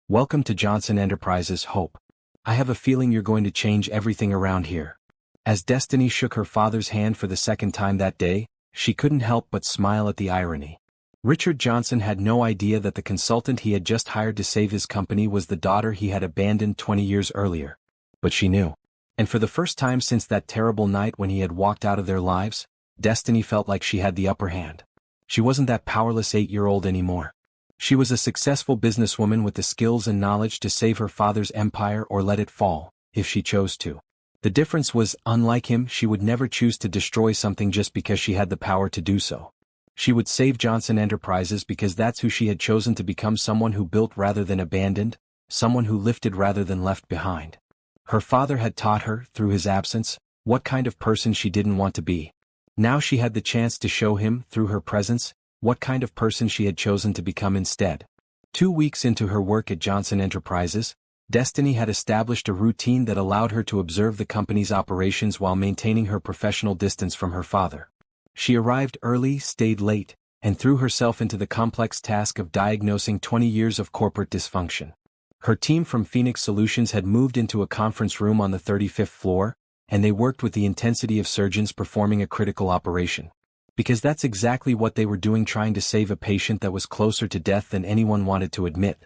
Welcome to Johnson Enterprises, Hope. I have a feeling you're going to change everything around here. As Destiny shook her father's hand for the second time that day, she couldn't help but smile at the irony. Richard Johnson had no idea that the consultant he had just hired to save his company was the daughter he had abandoned 20 years earlier. But she knew. And for the first time since that terrible night when he had walked out of their lives, Destiny felt like she had the upper hand. She wasn't that powerless 8-year-old anymore. She was a successful businesswoman with the skills and knowledge to save her father's empire or let it fall, if she chose to. The difference was, unlike him, she would never choose to destroy something just because she had the power to do so. She would save Johnson Enterprises because that's who she had chosen to become, someone who built rather than abandoned, someone who lifted rather than left behind. Her father had taught her, through his absence, what kind of person she didn't want to be. Now she had the chance to show him, through her presence, what kind of person she had chosen to become instead. 2 weeks into her work at Johnson Enterprises, Destiny had established a routine that allowed her to observe the company's operations while maintaining her professional distance from her father. She arrived early, stayed late, and threw herself into the complex task of diagnosing 20 years of corporate dysfunction. Her team from Phoenix Solutions had moved into a conference room on the 35th floor, and they worked with the intensity of surgeons performing a critical operation. Because that's exactly what they were doing, trying to save a patient that was closer to death than anyone wanted to admit.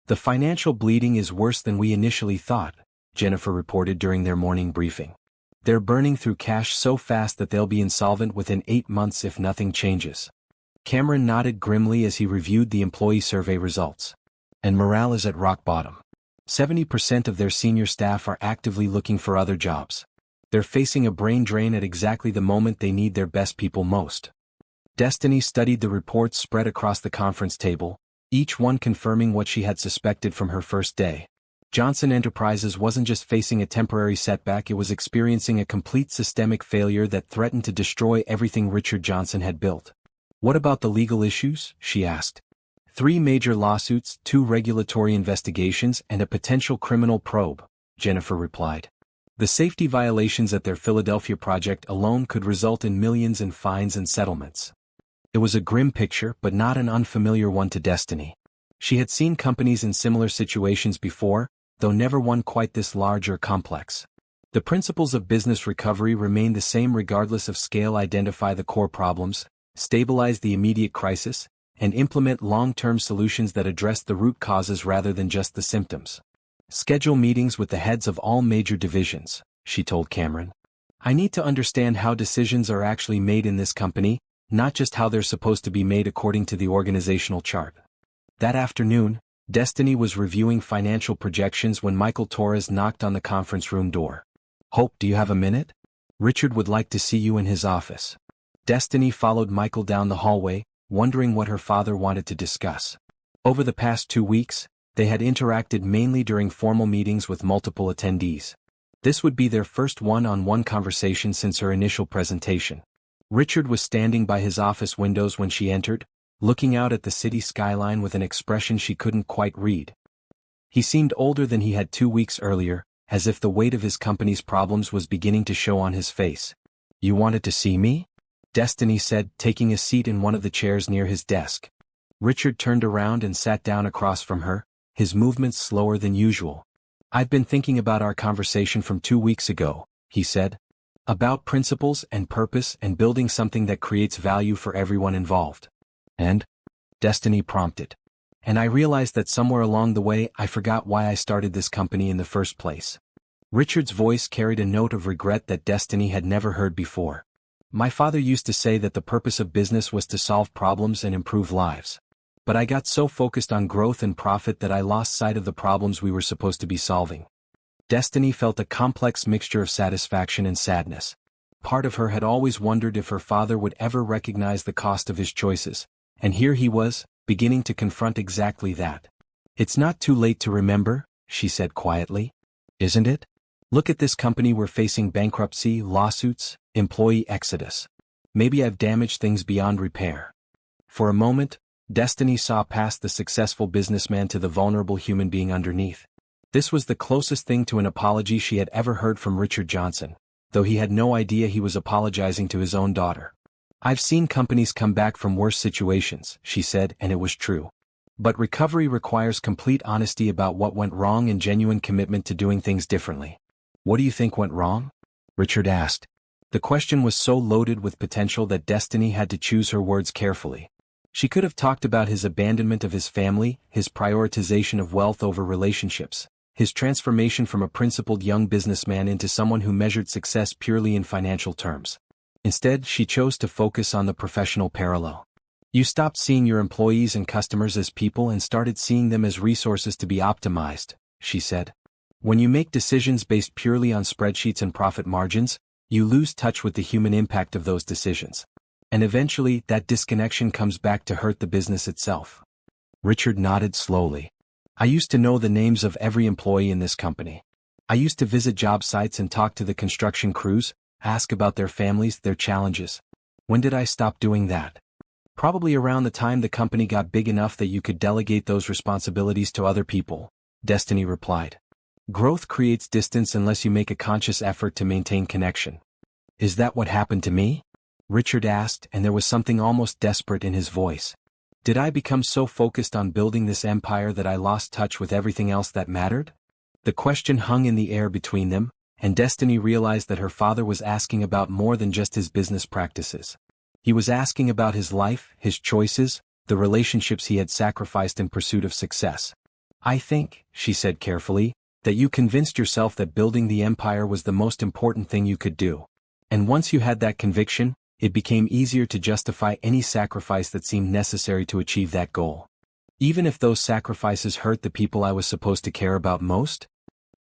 The financial bleeding is worse than we initially thought, Jennifer reported during their morning briefing. They're burning through cash so fast that they'll be insolvent within 8 months if nothing changes. Cameron nodded grimly as he reviewed the employee survey results. And morale is at rock bottom. 70% of their senior staff are actively looking for other jobs. They're facing a brain drain at exactly the moment they need their best people most. Destiny studied the reports spread across the conference table, each one confirming what she had suspected from her first day. Johnson Enterprises wasn't just facing a temporary setback, it was experiencing a complete systemic failure that threatened to destroy everything Richard Johnson had built. What about the legal issues? She asked. 3 major lawsuits, 2 regulatory investigations, and a potential criminal probe, Jennifer replied. The safety violations at their Philadelphia project alone could result in millions in fines and settlements. It was a grim picture, but not an unfamiliar one to Destiny. She had seen companies in similar situations before, though never one quite this large or complex. The principles of business recovery remain the same regardless of scale: identify the core problems, stabilize the immediate crisis, and implement long-term solutions that address the root causes rather than just the symptoms. Schedule meetings with the heads of all major divisions, she told Cameron. I need to understand how decisions are actually made in this company, not just how they're supposed to be made according to the organizational chart. That afternoon, Destiny was reviewing financial projections when Michael Torres knocked on the conference room door. Hope, do you have a minute? Richard would like to see you in his office. Destiny followed Michael down the hallway, wondering what her father wanted to discuss. Over the past 2 weeks, they had interacted mainly during formal meetings with multiple attendees. This would be their first one-on-one conversation since her initial presentation. Richard was standing by his office windows when she entered, looking out at the city skyline with an expression she couldn't quite read. He seemed older than he had 2 weeks earlier, as if the weight of his company's problems was beginning to show on his face. You wanted to see me? Destiny said, taking a seat in one of the chairs near his desk. Richard turned around and sat down across from her, his movements slower than usual. I've been thinking about our conversation from 2 weeks ago, he said. About principles and purpose and building something that creates value for everyone involved. And? Destiny prompted. And I realized that somewhere along the way I forgot why I started this company in the first place. Richard's voice carried a note of regret that Destiny had never heard before. My father used to say that the purpose of business was to solve problems and improve lives. But I got so focused on growth and profit that I lost sight of the problems we were supposed to be solving. Destiny felt a complex mixture of satisfaction and sadness. Part of her had always wondered if her father would ever recognize the cost of his choices, and here he was, beginning to confront exactly that. It's not too late to remember, she said quietly. Isn't it? Look at this company, we're facing bankruptcy, lawsuits, employee exodus. Maybe I've damaged things beyond repair. For a moment, Destiny saw past the successful businessman to the vulnerable human being underneath. This was the closest thing to an apology she had ever heard from Richard Johnson, though he had no idea he was apologizing to his own daughter. I've seen companies come back from worse situations, she said, and it was true. But recovery requires complete honesty about what went wrong and genuine commitment to doing things differently. What do you think went wrong? Richard asked. The question was so loaded with potential that Destiny had to choose her words carefully. She could have talked about his abandonment of his family, his prioritization of wealth over relationships, his transformation from a principled young businessman into someone who measured success purely in financial terms. Instead, she chose to focus on the professional parallel. You stopped seeing your employees and customers as people and started seeing them as resources to be optimized, she said. When you make decisions based purely on spreadsheets and profit margins, you lose touch with the human impact of those decisions. And eventually, that disconnection comes back to hurt the business itself. Richard nodded slowly. I used to know the names of every employee in this company. I used to visit job sites and talk to the construction crews, ask about their families, their challenges. When did I stop doing that? Probably around the time the company got big enough that you could delegate those responsibilities to other people, Destiny replied. Growth creates distance unless you make a conscious effort to maintain connection. Is that what happened to me? Richard asked, and there was something almost desperate in his voice. Did I become so focused on building this empire that I lost touch with everything else that mattered? The question hung in the air between them, and Destiny realized that her father was asking about more than just his business practices. He was asking about his life, his choices, the relationships he had sacrificed in pursuit of success. I think, she said carefully, That you convinced yourself that building the empire was the most important thing you could do. And once you had that conviction, it became easier to justify any sacrifice that seemed necessary to achieve that goal. Even if those sacrifices hurt the people I was supposed to care about most?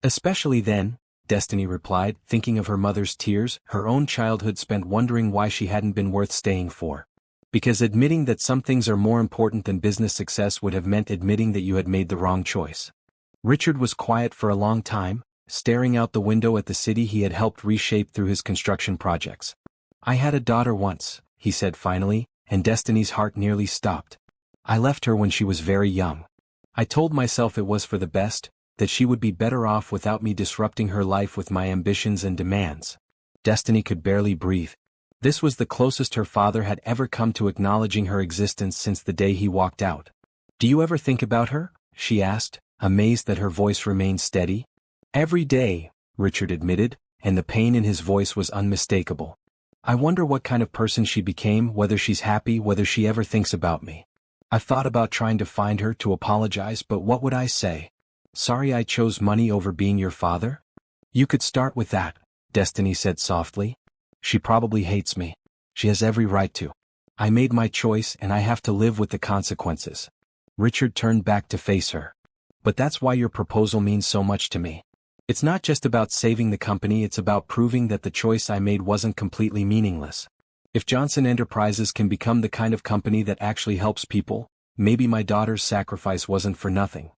Especially then, Destiny replied, thinking of her mother's tears, her own childhood spent wondering why she hadn't been worth staying for. Because admitting that some things are more important than business success would have meant admitting that you had made the wrong choice. Richard was quiet for a long time, staring out the window at the city he had helped reshape through his construction projects. I had a daughter once, he said finally, and Destiny's heart nearly stopped. I left her when she was very young. I told myself it was for the best, that she would be better off without me disrupting her life with my ambitions and demands. Destiny could barely breathe. This was the closest her father had ever come to acknowledging her existence since the day he walked out. Do you ever think about her? She asked, amazed that her voice remained steady. Every day, Richard admitted, and the pain in his voice was unmistakable. I wonder what kind of person she became, whether she's happy, whether she ever thinks about me. I've thought about trying to find her to apologize, but what would I say? Sorry I chose money over being your father? You could start with that, Destiny said softly. She probably hates me. She has every right to. I made my choice and I have to live with the consequences. Richard turned back to face her. But that's why your proposal means so much to me. It's not just about saving the company, it's about proving that the choice I made wasn't completely meaningless. If Johnson Enterprises can become the kind of company that actually helps people, maybe my daughter's sacrifice wasn't for nothing.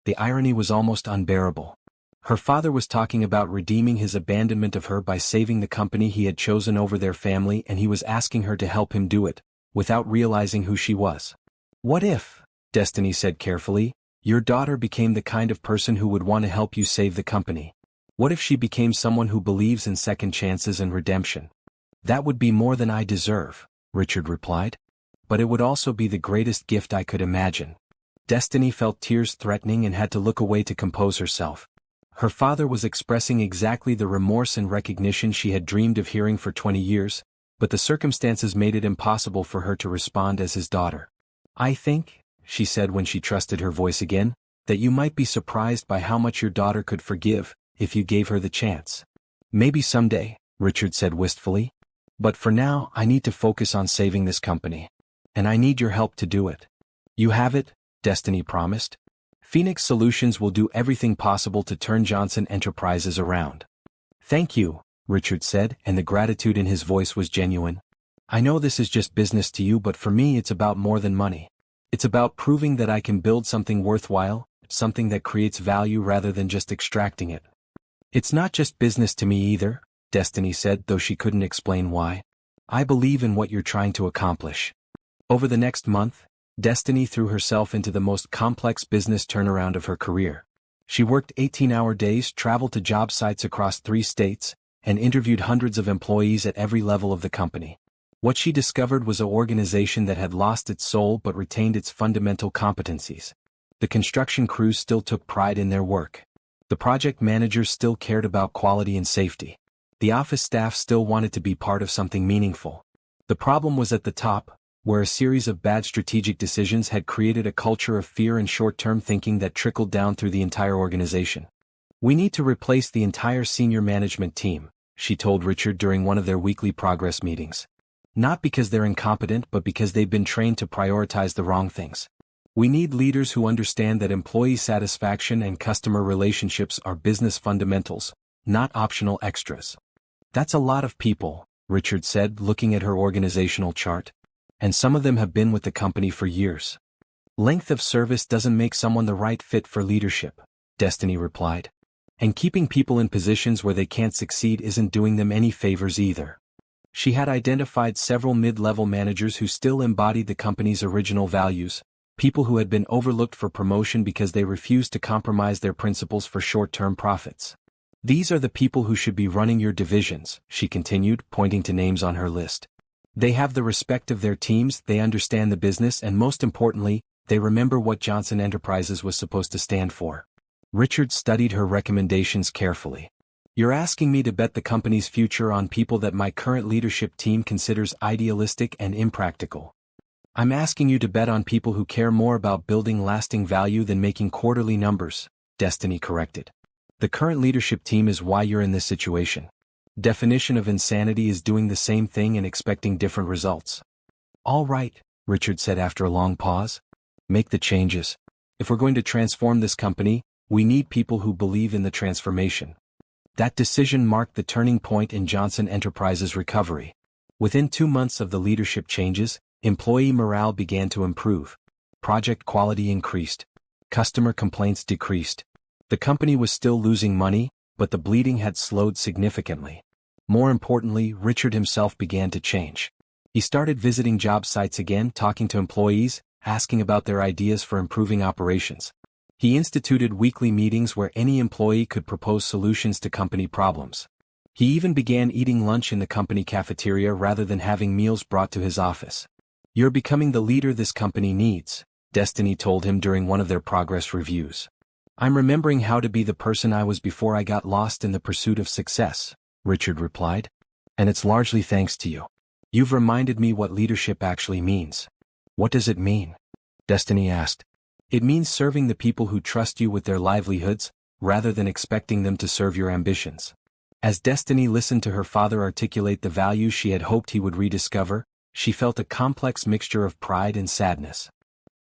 The irony was almost unbearable. Her father was talking about redeeming his abandonment of her by saving the company he had chosen over their family, and he was asking her to help him do it, without realizing who she was. What if, Destiny said carefully, your daughter became the kind of person who would want to help you save the company? What if she became someone who believes in second chances and redemption? That would be more than I deserve, Richard replied. But it would also be the greatest gift I could imagine. Destiny felt tears threatening and had to look away to compose herself. Her father was expressing exactly the remorse and recognition she had dreamed of hearing for 20 years, but the circumstances made it impossible for her to respond as his daughter. I think, she said when she trusted her voice again, that you might be surprised by how much your daughter could forgive, if you gave her the chance. Maybe someday, Richard said wistfully. But for now, I need to focus on saving this company. And I need your help to do it. You have it, Destiny promised. Phoenix Solutions will do everything possible to turn Johnson Enterprises around. Thank you, Richard said, and the gratitude in his voice was genuine. I know this is just business to you, but for me it's about more than money. It's about proving that I can build something worthwhile, something that creates value rather than just extracting it. It's not just business to me either, Destiny said, though she couldn't explain why. I believe in what you're trying to accomplish. Over the next month, Destiny threw herself into the most complex business turnaround of her career. She worked 18-hour days, traveled to job sites across 3 states, and interviewed hundreds of employees at every level of the company. What she discovered was an organization that had lost its soul but retained its fundamental competencies. The construction crews still took pride in their work. The project managers still cared about quality and safety. The office staff still wanted to be part of something meaningful. The problem was at the top, where a series of bad strategic decisions had created a culture of fear and short-term thinking that trickled down through the entire organization. We need to replace the entire senior management team, she told Richard during one of their weekly progress meetings. Not because they're incompetent, but because they've been trained to prioritize the wrong things. We need leaders who understand that employee satisfaction and customer relationships are business fundamentals, not optional extras. That's a lot of people, Richard said, looking at her organizational chart. And some of them have been with the company for years. Length of service doesn't make someone the right fit for leadership, Destiny replied. And keeping people in positions where they can't succeed isn't doing them any favors either. She had identified several mid-level managers who still embodied the company's original values, people who had been overlooked for promotion because they refused to compromise their principles for short-term profits. These are the people who should be running your divisions, she continued, pointing to names on her list. They have the respect of their teams, they understand the business, and most importantly, they remember what Johnson Enterprises was supposed to stand for. Richard studied her recommendations carefully. You're asking me to bet the company's future on people that my current leadership team considers idealistic and impractical. I'm asking you to bet on people who care more about building lasting value than making quarterly numbers, Destiny corrected. The current leadership team is why you're in this situation. Definition of insanity is doing the same thing and expecting different results. All right, Richard said after a long pause. Make the changes. If we're going to transform this company, we need people who believe in the transformation. That decision marked the turning point in Johnson Enterprises' recovery. Within 2 months of the leadership changes, employee morale began to improve. Project quality increased. Customer complaints decreased. The company was still losing money, but the bleeding had slowed significantly. More importantly, Richard himself began to change. He started visiting job sites again, talking to employees, asking about their ideas for improving operations. He instituted weekly meetings where any employee could propose solutions to company problems. He even began eating lunch in the company cafeteria rather than having meals brought to his office. "You're becoming the leader this company needs," Destiny told him during one of their progress reviews. "I'm remembering how to be the person I was before I got lost in the pursuit of success," Richard replied. "And it's largely thanks to you. You've reminded me what leadership actually means." "What does it mean?" Destiny asked. "It means serving the people who trust you with their livelihoods, rather than expecting them to serve your ambitions." As Destiny listened to her father articulate the values she had hoped he would rediscover, she felt a complex mixture of pride and sadness.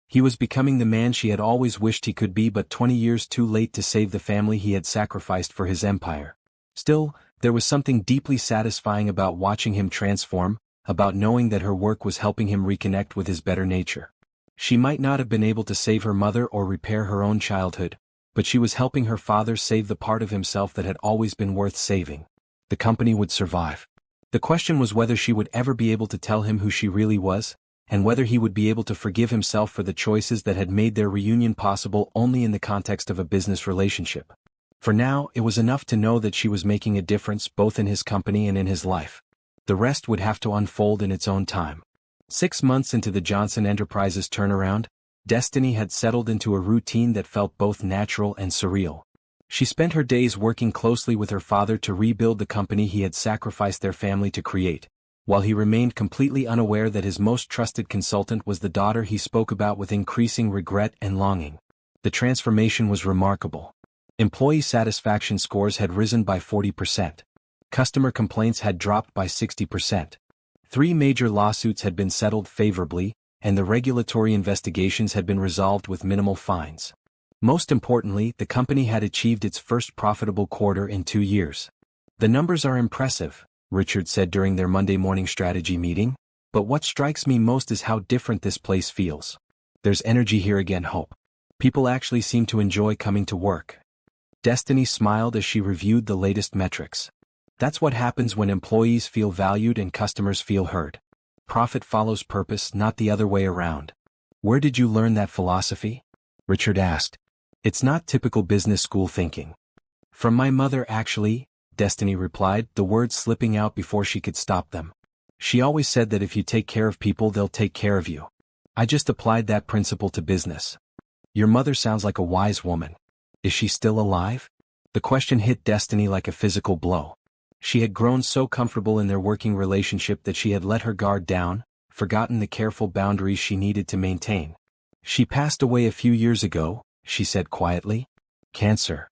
He was becoming the man she had always wished he could be, but 20 years too late to save the family he had sacrificed for his empire. Still, there was something deeply satisfying about watching him transform, about knowing that her work was helping him reconnect with his better nature. She might not have been able to save her mother or repair her own childhood, but she was helping her father save the part of himself that had always been worth saving. The company would survive. The question was whether she would ever be able to tell him who she really was, and whether he would be able to forgive himself for the choices that had made their reunion possible only in the context of a business relationship. For now, it was enough to know that she was making a difference both in his company and in his life. The rest would have to unfold in its own time. 6 months into the Johnson Enterprises turnaround, Destiny had settled into a routine that felt both natural and surreal. She spent her days working closely with her father to rebuild the company he had sacrificed their family to create, while he remained completely unaware that his most trusted consultant was the daughter he spoke about with increasing regret and longing. The transformation was remarkable. Employee satisfaction scores had risen by 40%. Customer complaints had dropped by 60%. 3 major lawsuits had been settled favorably, and the regulatory investigations had been resolved with minimal fines. Most importantly, the company had achieved its first profitable quarter in 2 years. "The numbers are impressive," Richard said during their Monday morning strategy meeting, "but what strikes me most is how different this place feels. There's energy here again, hope. People actually seem to enjoy coming to work." Destiny smiled as she reviewed the latest metrics. That's what happens when employees feel valued and customers feel heard. Profit follows purpose, not the other way around. "Where did you learn that philosophy?" Richard asked. "It's not typical business school thinking." "From my mother actually," Destiny replied, the words slipping out before she could stop them. "She always said that if you take care of people, they'll take care of you. I just applied that principle to business." "Your mother sounds like a wise woman. Is she still alive?" The question hit Destiny like a physical blow. She had grown so comfortable in their working relationship that she had let her guard down, forgotten the careful boundaries she needed to maintain. "She passed away a few years ago," she said quietly. "Cancer."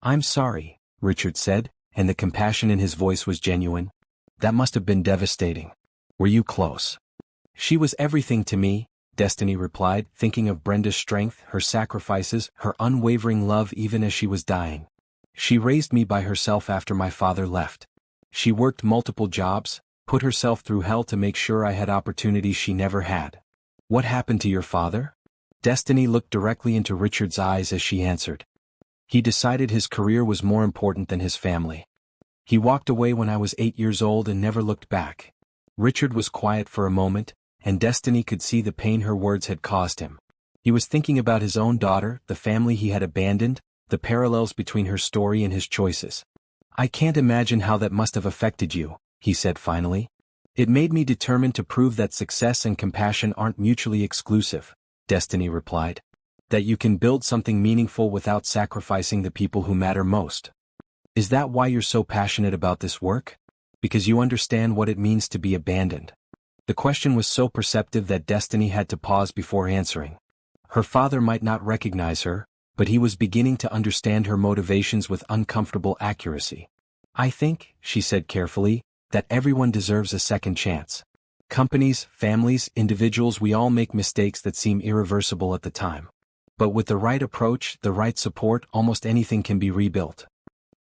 "I'm sorry," Richard said, and the compassion in his voice was genuine. "That must have been devastating. Were you close?" "She was everything to me," Destiny replied, thinking of Brenda's strength, her sacrifices, her unwavering love even as she was dying. "She raised me by herself after my father left. She worked multiple jobs, put herself through hell to make sure I had opportunities she never had." "What happened to your father?" Destiny looked directly into Richard's eyes as she answered. "He decided his career was more important than his family. He walked away when I was 8 years old and never looked back." Richard was quiet for a moment, and Destiny could see the pain her words had caused him. He was thinking about his own daughter, the family he had abandoned, the parallels between her story and his choices. "I can't imagine how that must have affected you," he said finally. "It made me determined to prove that success and compassion aren't mutually exclusive," Destiny replied. "That you can build something meaningful without sacrificing the people who matter most." "Is that why you're so passionate about this work? Because you understand what it means to be abandoned?" The question was so perceptive that Destiny had to pause before answering. Her father might not recognize her, but he was beginning to understand her motivations with uncomfortable accuracy. "I think," she said carefully, "that everyone deserves a second chance. Companies, families, individuals, we all make mistakes that seem irreversible at the time. But with the right approach, the right support, almost anything can be rebuilt."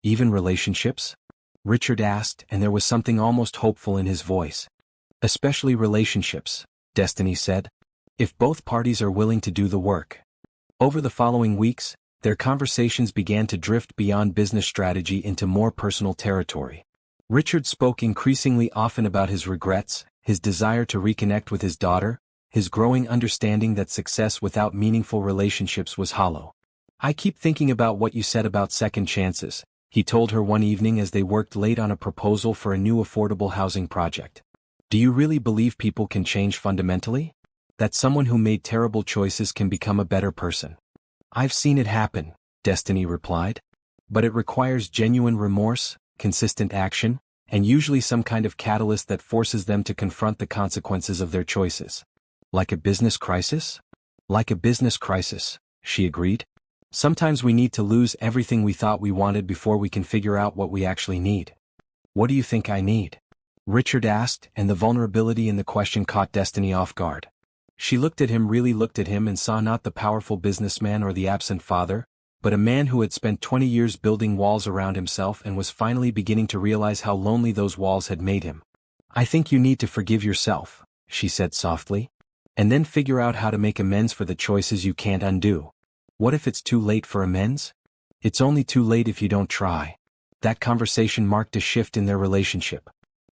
"Even relationships?" Richard asked, and there was something almost hopeful in his voice. "Especially relationships," Destiny said, "if both parties are willing to do the work." Over the following weeks, their conversations began to drift beyond business strategy into more personal territory. Richard spoke increasingly often about his regrets, his desire to reconnect with his daughter, his growing understanding that success without meaningful relationships was hollow. "I keep thinking about what you said about second chances," he told her one evening as they worked late on a proposal for a new affordable housing project. "Do you really believe people can change fundamentally? That someone who made terrible choices can become a better person?" "I've seen it happen," Destiny replied. "But it requires genuine remorse, consistent action, and usually some kind of catalyst that forces them to confront the consequences of their choices." "Like a business crisis?" "Like a business crisis," she agreed. "Sometimes we need to lose everything we thought we wanted before we can figure out what we actually need." "What do you think I need?" Richard asked, and the vulnerability in the question caught Destiny off guard. She really looked at him and saw not the powerful businessman or the absent father, but a man who had spent 20 years building walls around himself and was finally beginning to realize how lonely those walls had made him. "I think you need to forgive yourself," she said softly. "And then figure out how to make amends for the choices you can't undo." "What if it's too late for amends?" "It's only too late if you don't try." That conversation marked a shift in their relationship.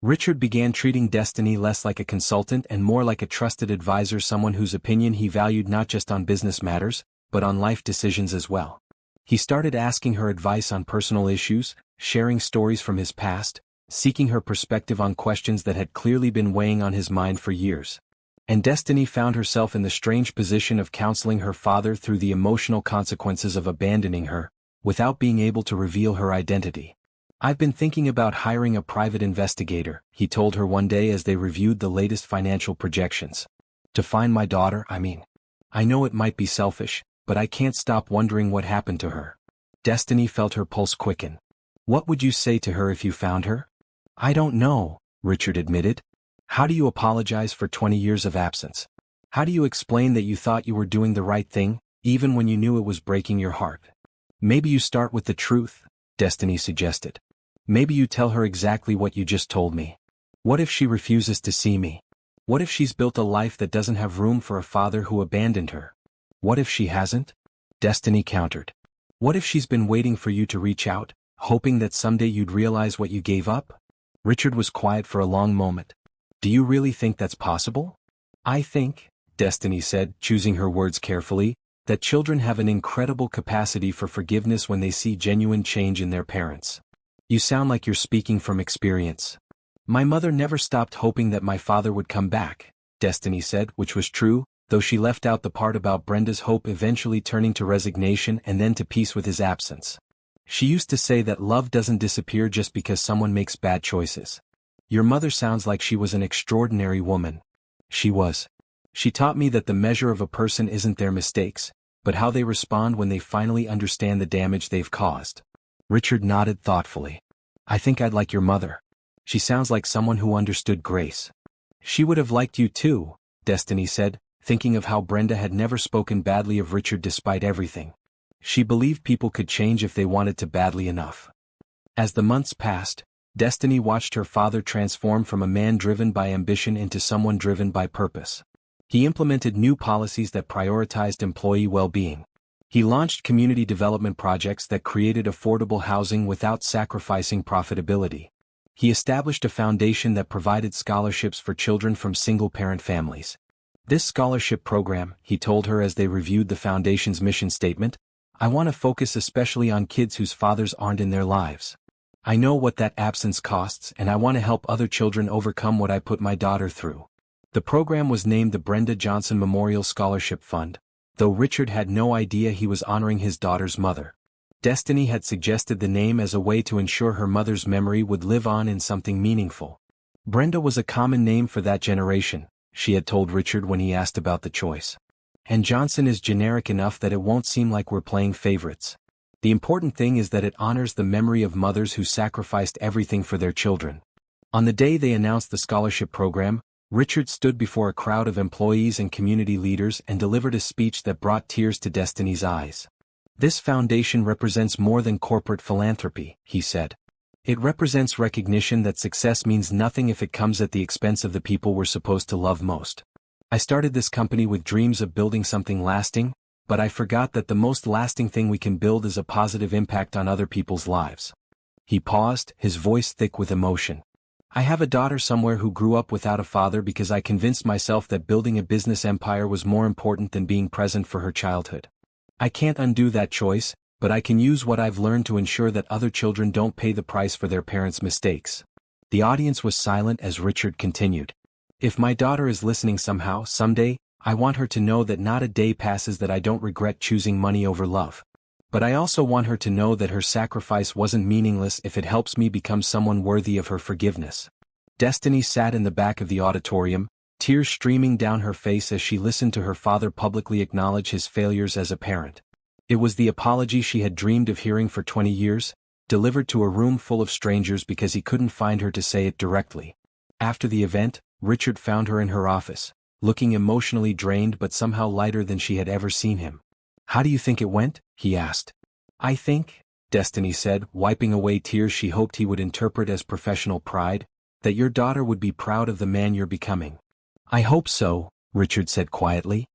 Richard began treating Destiny less like a consultant and more like a trusted advisor, someone whose opinion he valued not just on business matters, but on life decisions as well. He started asking her advice on personal issues, sharing stories from his past, seeking her perspective on questions that had clearly been weighing on his mind for years. And Destiny found herself in the strange position of counseling her father through the emotional consequences of abandoning her, without being able to reveal her identity. "I've been thinking about hiring a private investigator," he told her one day as they reviewed the latest financial projections. "To find my daughter, I mean. I know it might be selfish, but I can't stop wondering what happened to her." Destiny felt her pulse quicken. "What would you say to her if you found her?" "I don't know," Richard admitted. "How do you apologize for 20 years of absence? How do you explain that you thought you were doing the right thing, even when you knew it was breaking your heart?" "Maybe you start with the truth," Destiny suggested. "Maybe you tell her exactly what you just told me. What if she refuses to see me? What if she's built a life that doesn't have room for a father who abandoned her? What if she hasn't?" Destiny countered. "What if she's been waiting for you to reach out, hoping that someday you'd realize what you gave up?" Richard was quiet for a long moment. "Do you really think that's possible?" "I think," Destiny said, choosing her words carefully, "that children have an incredible capacity for forgiveness when they see genuine change in their parents." "You sound like you're speaking from experience." "My mother never stopped hoping that my father would come back," Destiny said, which was true, though she left out the part about Brenda's hope eventually turning to resignation and then to peace with his absence. "She used to say that love doesn't disappear just because someone makes bad choices. Your mother sounds like she was an extraordinary woman." "She was. She taught me that the measure of a person isn't their mistakes, but how they respond when they finally understand the damage they've caused." Richard nodded thoughtfully. "I think I'd like your mother. She sounds like someone who understood grace." "She would have liked you too," Destiny said, thinking of how Brenda had never spoken badly of Richard despite everything. She believed people could change if they wanted to badly enough. As the months passed, Destiny watched her father transform from a man driven by ambition into someone driven by purpose. He implemented new policies that prioritized employee well-being. He launched community development projects that created affordable housing without sacrificing profitability. He established a foundation that provided scholarships for children from single-parent families. "This scholarship program," he told her as they reviewed the foundation's mission statement, "I want to focus especially on kids whose fathers aren't in their lives. I know what that absence costs, and I want to help other children overcome what I put my daughter through." The program was named the Brenda Johnson Memorial Scholarship Fund, though Richard had no idea he was honoring his daughter's mother. Destiny had suggested the name as a way to ensure her mother's memory would live on in something meaningful. Brenda was a common name for that generation, she had told Richard when he asked about the choice. And Johnson is generic enough that it won't seem like we're playing favorites. The important thing is that it honors the memory of mothers who sacrificed everything for their children. On the day they announced the scholarship program, Richard stood before a crowd of employees and community leaders and delivered a speech that brought tears to Destiny's eyes. "This foundation represents more than corporate philanthropy," he said. "It represents recognition that success means nothing if it comes at the expense of the people we're supposed to love most. I started this company with dreams of building something lasting, but I forgot that the most lasting thing we can build is a positive impact on other people's lives." He paused, his voice thick with emotion. "I have a daughter somewhere who grew up without a father because I convinced myself that building a business empire was more important than being present for her childhood. I can't undo that choice, but I can use what I've learned to ensure that other children don't pay the price for their parents' mistakes." The audience was silent as Richard continued. "If my daughter is listening somehow, someday, I want her to know that not a day passes that I don't regret choosing money over love. But I also want her to know that her sacrifice wasn't meaningless if it helps me become someone worthy of her forgiveness." Destiny sat in the back of the auditorium, tears streaming down her face as she listened to her father publicly acknowledge his failures as a parent. It was the apology she had dreamed of hearing for 20 years, delivered to a room full of strangers because he couldn't find her to say it directly. After the event, Richard found her in her office, looking emotionally drained but somehow lighter than she had ever seen him. "How do you think it went?" he asked. "I think," Destiny said, wiping away tears she hoped he would interpret as professional pride, "that your daughter would be proud of the man you're becoming." "I hope so," Richard said quietly.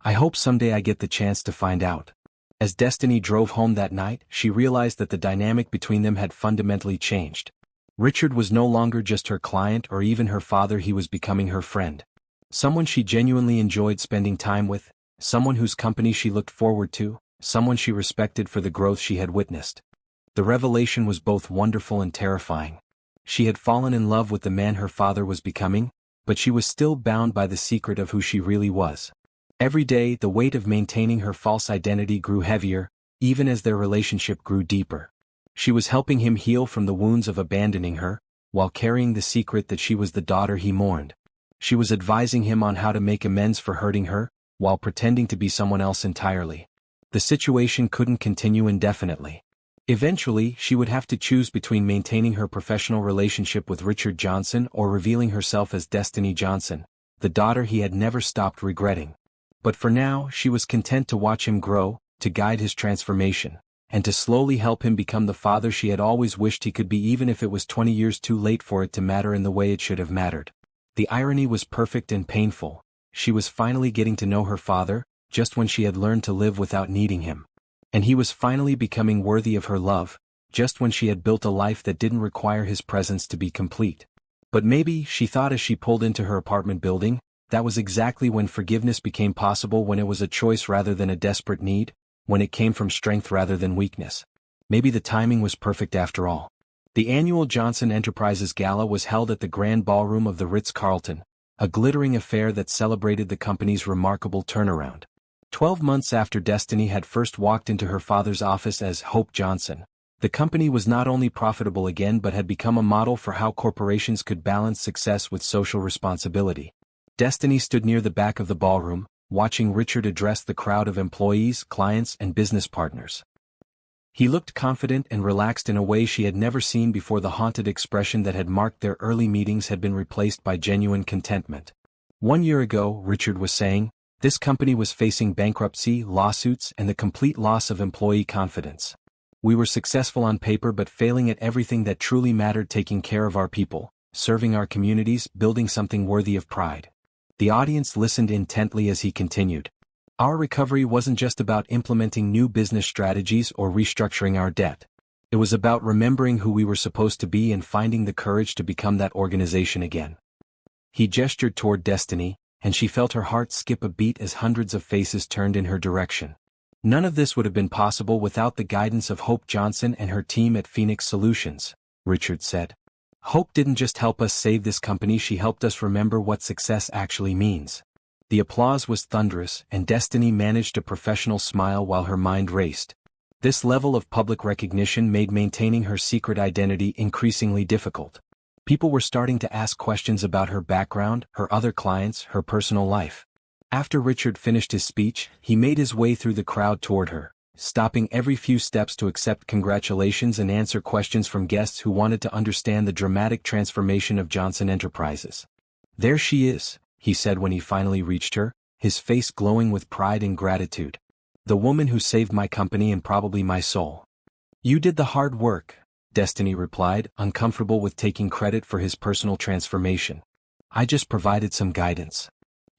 "I hope someday I get the chance to find out." As Destiny drove home that night, she realized that the dynamic between them had fundamentally changed. Richard was no longer just her client or even her father, he was becoming her friend. Someone she genuinely enjoyed spending time with, someone whose company she looked forward to, someone she respected for the growth she had witnessed. The revelation was both wonderful and terrifying. She had fallen in love with the man her father was becoming, but she was still bound by the secret of who she really was. Every day, the weight of maintaining her false identity grew heavier, even as their relationship grew deeper. She was helping him heal from the wounds of abandoning her, while carrying the secret that she was the daughter he mourned. She was advising him on how to make amends for hurting her, while pretending to be someone else entirely. The situation couldn't continue indefinitely. Eventually, she would have to choose between maintaining her professional relationship with Richard Johnson or revealing herself as Destiny Johnson, the daughter he had never stopped regretting. But for now, she was content to watch him grow, to guide his transformation, and to slowly help him become the father she had always wished he could be, even if it was 20 years too late for it to matter in the way it should have mattered. The irony was perfect and painful. She was finally getting to know her father, just when she had learned to live without needing him. And he was finally becoming worthy of her love, just when she had built a life that didn't require his presence to be complete. But maybe, she thought as she pulled into her apartment building, that was exactly when forgiveness became possible, when it was a choice rather than a desperate need, when it came from strength rather than weakness. Maybe the timing was perfect after all. The annual Johnson Enterprises Gala was held at the Grand Ballroom of the Ritz-Carlton, a glittering affair that celebrated the company's remarkable turnaround. 12 months after Destiny had first walked into her father's office as Hope Johnson, the company was not only profitable again but had become a model for how corporations could balance success with social responsibility. Destiny stood near the back of the ballroom, watching Richard address the crowd of employees, clients, and business partners. He looked confident and relaxed in a way she had never seen before. The haunted expression that had marked their early meetings had been replaced by genuine contentment. 1 year ago, Richard was saying, this company was facing bankruptcy, lawsuits, and the complete loss of employee confidence. We were successful on paper but failing at everything that truly mattered: taking care of our people, serving our communities, building something worthy of pride. The audience listened intently as he continued. Our recovery wasn't just about implementing new business strategies or restructuring our debt. It was about remembering who we were supposed to be and finding the courage to become that organization again. He gestured toward Destiny, and she felt her heart skip a beat as hundreds of faces turned in her direction. None of this would have been possible without the guidance of Hope Johnson and her team at Phoenix Solutions, Richard said. Hope didn't just help us save this company, she helped us remember what success actually means. The applause was thunderous, and Destiny managed a professional smile while her mind raced. This level of public recognition made maintaining her secret identity increasingly difficult. People were starting to ask questions about her background, her other clients, her personal life. After Richard finished his speech, he made his way through the crowd toward her, stopping every few steps to accept congratulations and answer questions from guests who wanted to understand the dramatic transformation of Johnson Enterprises. "There she is," he said when he finally reached her, his face glowing with pride and gratitude. "The woman who saved my company and probably my soul." "You did the hard work," Destiny replied, uncomfortable with taking credit for his personal transformation. "I just provided some guidance."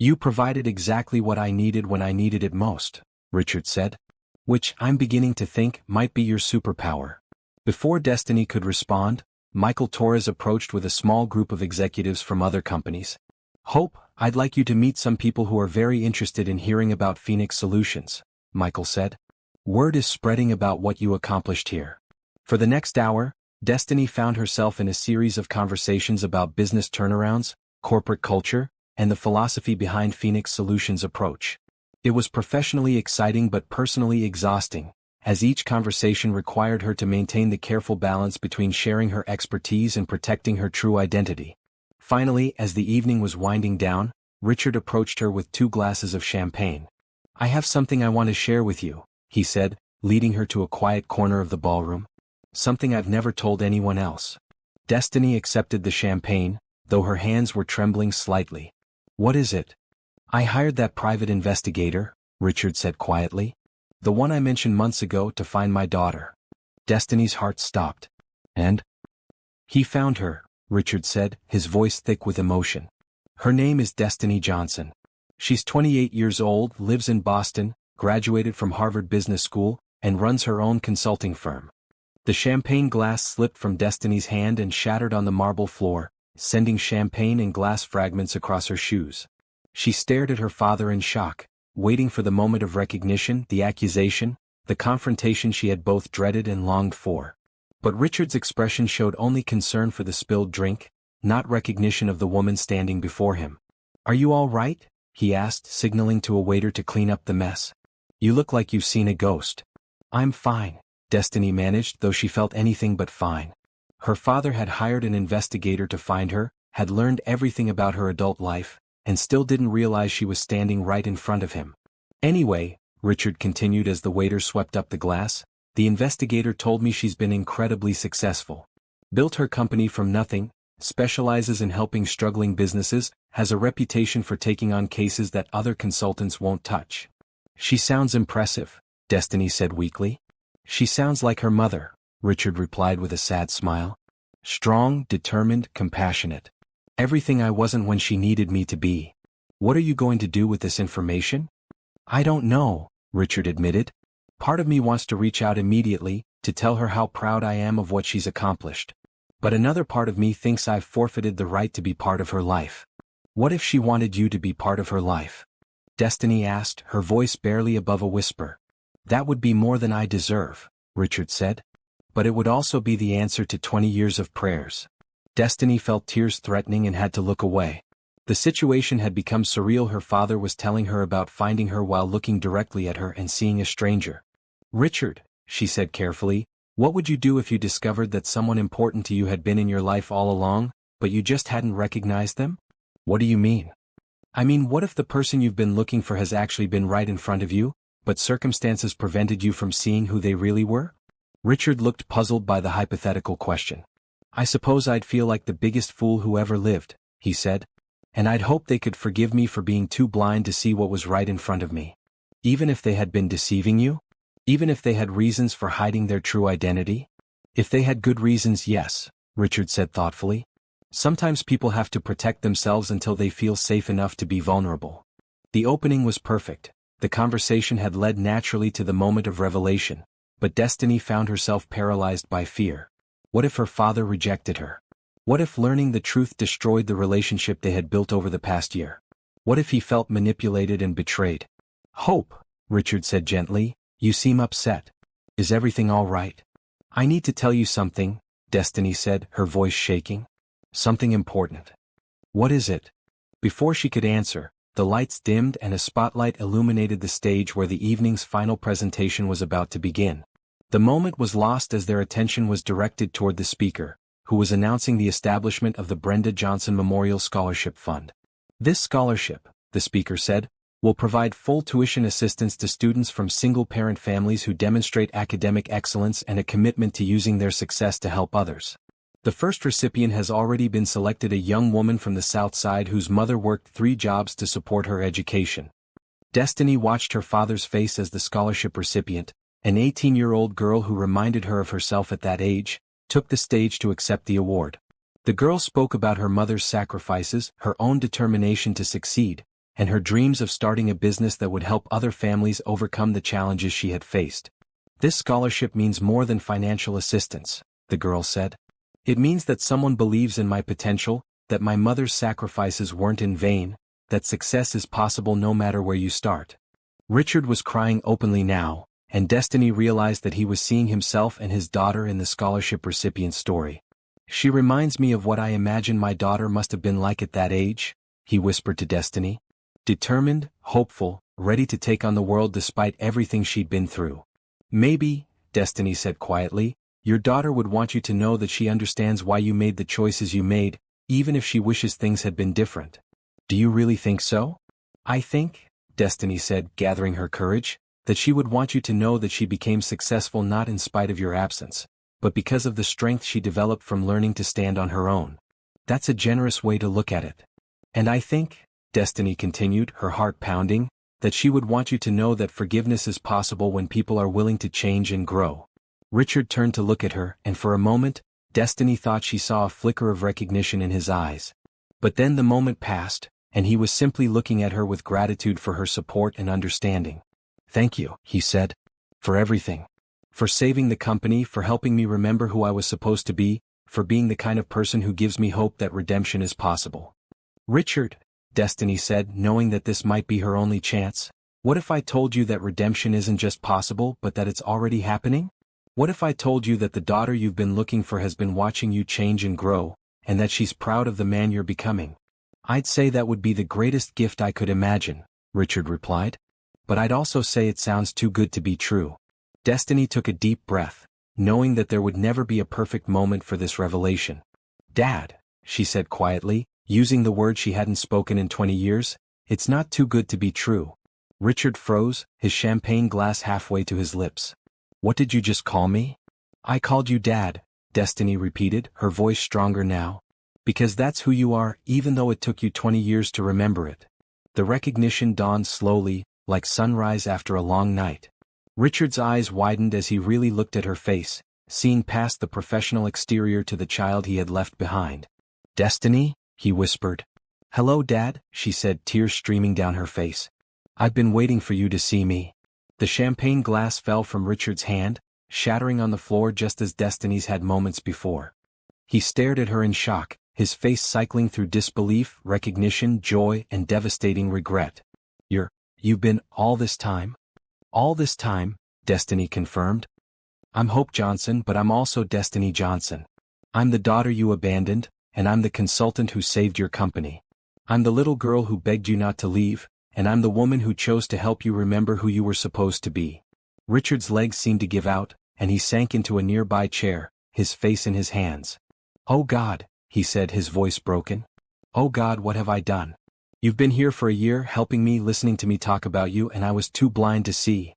"You provided exactly what I needed when I needed it most," Richard said. "Which, I'm beginning to think, might be your superpower." Before Destiny could respond, Michael Torres approached with a small group of executives from other companies. "Hope, I'd like you to meet some people who are very interested in hearing about Phoenix Solutions," Michael said. "Word is spreading about what you accomplished here." For the next hour, Destiny found herself in a series of conversations about business turnarounds, corporate culture, and the philosophy behind Phoenix Solutions' approach. It was professionally exciting but personally exhausting, as each conversation required her to maintain the careful balance between sharing her expertise and protecting her true identity. Finally, as the evening was winding down, Richard approached her with 2 glasses of champagne. "I have something I want to share with you," he said, leading her to a quiet corner of the ballroom. "Something I've never told anyone else." Destiny accepted the champagne, though her hands were trembling slightly. "What is it?" "I hired that private investigator," Richard said quietly. "The one I mentioned months ago to find my daughter." Destiny's heart stopped. "And?" "He found her," Richard said, his voice thick with emotion. "Her name is Destiny Johnson. She's 28 years old, lives in Boston, graduated from Harvard Business School, and runs her own consulting firm." The champagne glass slipped from Destiny's hand and shattered on the marble floor, sending champagne and glass fragments across her shoes. She stared at her father in shock, waiting for the moment of recognition, the accusation, the confrontation she had both dreaded and longed for. But Richard's expression showed only concern for the spilled drink, not recognition of the woman standing before him. "Are you all right?" he asked, signaling to a waiter to clean up the mess. "You look like you've seen a ghost." "I'm fine," Destiny managed, though she felt anything but fine. Her father had hired an investigator to find her, had learned everything about her adult life, and still didn't realize she was standing right in front of him. "Anyway," Richard continued as the waiter swept up the glass, "the investigator told me she's been incredibly successful. Built her company from nothing, specializes in helping struggling businesses, has a reputation for taking on cases that other consultants won't touch." "She sounds impressive," Destiny said weakly. "She sounds like her mother," Richard replied with a sad smile. "Strong, determined, compassionate. Everything I wasn't when she needed me to be." "What are you going to do with this information?" "I don't know," Richard admitted. "Part of me wants to reach out immediately, to tell her how proud I am of what she's accomplished. But another part of me thinks I've forfeited the right to be part of her life." "What if she wanted you to be part of her life?" Destiny asked, her voice barely above a whisper. "That would be more than I deserve," Richard said. "But it would also be the answer to 20 years of prayers." Destiny felt tears threatening and had to look away. The situation had become surreal. Her father was telling her about finding her while looking directly at her and seeing a stranger. "Richard," she said carefully, "what would you do if you discovered that someone important to you had been in your life all along, but you just hadn't recognized them?" "What do you mean?" "I mean, what if the person you've been looking for has actually been right in front of you, but circumstances prevented you from seeing who they really were?" Richard looked puzzled by the hypothetical question. "I suppose I'd feel like the biggest fool who ever lived," he said. "And I'd hope they could forgive me for being too blind to see what was right in front of me." "Even if they had been deceiving you? Even if they had reasons for hiding their true identity?" "If they had good reasons, yes," Richard said thoughtfully. "Sometimes people have to protect themselves until they feel safe enough to be vulnerable." The opening was perfect. The conversation had led naturally to the moment of revelation, but Destiny found herself paralyzed by fear. What if her father rejected her? What if learning the truth destroyed the relationship they had built over the past year? What if he felt manipulated and betrayed? "Hope," Richard said gently, "you seem upset. Is everything all right?" "I need to tell you something," Destiny said, her voice shaking. "Something important." "What is it?" Before she could answer, the lights dimmed and a spotlight illuminated the stage where the evening's final presentation was about to begin. The moment was lost as their attention was directed toward the speaker, who was announcing the establishment of the Brenda Johnson Memorial Scholarship Fund. "This scholarship," the speaker said, will provide full tuition assistance to students from single-parent families who demonstrate academic excellence and a commitment to using their success to help others. The first recipient has already been selected, a young woman from the South Side whose mother worked 3 jobs to support her education. Destiny watched her father's face as the scholarship recipient, an 18-year-old girl who reminded her of herself at that age, took the stage to accept the award. The girl spoke about her mother's sacrifices, her own determination to succeed, and her dreams of starting a business that would help other families overcome the challenges she had faced. "This scholarship means more than financial assistance," the girl said. "It means that someone believes in my potential, that my mother's sacrifices weren't in vain, that success is possible no matter where you start." Richard was crying openly now, and Destiny realized that he was seeing himself and his daughter in the scholarship recipient's story. "She reminds me of what I imagine my daughter must have been like at that age," he whispered to Destiny. "Determined, hopeful, ready to take on the world despite everything she'd been through." "Maybe," Destiny said quietly, "your daughter would want you to know that she understands why you made the choices you made, even if she wishes things had been different." "Do you really think so?" "I think," Destiny said, gathering her courage, "that she would want you to know that she became successful not in spite of your absence, but because of the strength she developed from learning to stand on her own. That's a generous way to look at it. And I think," Destiny continued, her heart pounding, "that she would want you to know that forgiveness is possible when people are willing to change and grow." Richard turned to look at her, and for a moment, Destiny thought she saw a flicker of recognition in his eyes. But then the moment passed, and he was simply looking at her with gratitude for her support and understanding. "Thank you," he said. "For everything. For saving the company, for helping me remember who I was supposed to be, for being the kind of person who gives me hope that redemption is possible." "Richard," Destiny said, knowing that this might be her only chance, "what if I told you that redemption isn't just possible but that it's already happening? What if I told you that the daughter you've been looking for has been watching you change and grow, and that she's proud of the man you're becoming?" "I'd say that would be the greatest gift I could imagine," Richard replied. "But I'd also say it sounds too good to be true." Destiny took a deep breath, knowing that there would never be a perfect moment for this revelation. "Dad," she said quietly, using the word she hadn't spoken in 20 years, "it's not too good to be true." Richard froze, his champagne glass halfway to his lips. "What did you just call me?" "I called you Dad," Destiny repeated, her voice stronger now. "Because that's who you are, even though it took you 20 years to remember it." The recognition dawned slowly, like sunrise after a long night. Richard's eyes widened as he really looked at her face, seeing past the professional exterior to the child he had left behind. "Destiny?" he whispered. "Hello, Dad," she said, tears streaming down her face. "I've been waiting for you to see me." The champagne glass fell from Richard's hand, shattering on the floor just as Destiny's had moments before. He stared at her in shock, his face cycling through disbelief, recognition, joy, and devastating regret. You've been all this time?" "All this time," Destiny confirmed. "I'm Hope Johnson, but I'm also Destiny Johnson. I'm the daughter you abandoned, and I'm the consultant who saved your company. I'm the little girl who begged you not to leave, and I'm the woman who chose to help you remember who you were supposed to be." Richard's legs seemed to give out, and he sank into a nearby chair, his face in his hands. "Oh God," he said, his voice broken. "Oh God, what have I done? You've been here for a year, helping me, listening to me talk about you, and I was too blind to see."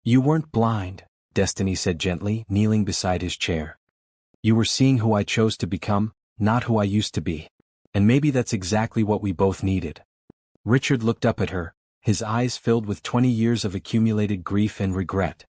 "You weren't blind," Destiny said gently, kneeling beside his chair. "You were seeing who I chose to become, not who I used to be. And maybe that's exactly what we both needed." Richard looked up at her, his eyes filled with 20 years of accumulated grief and regret.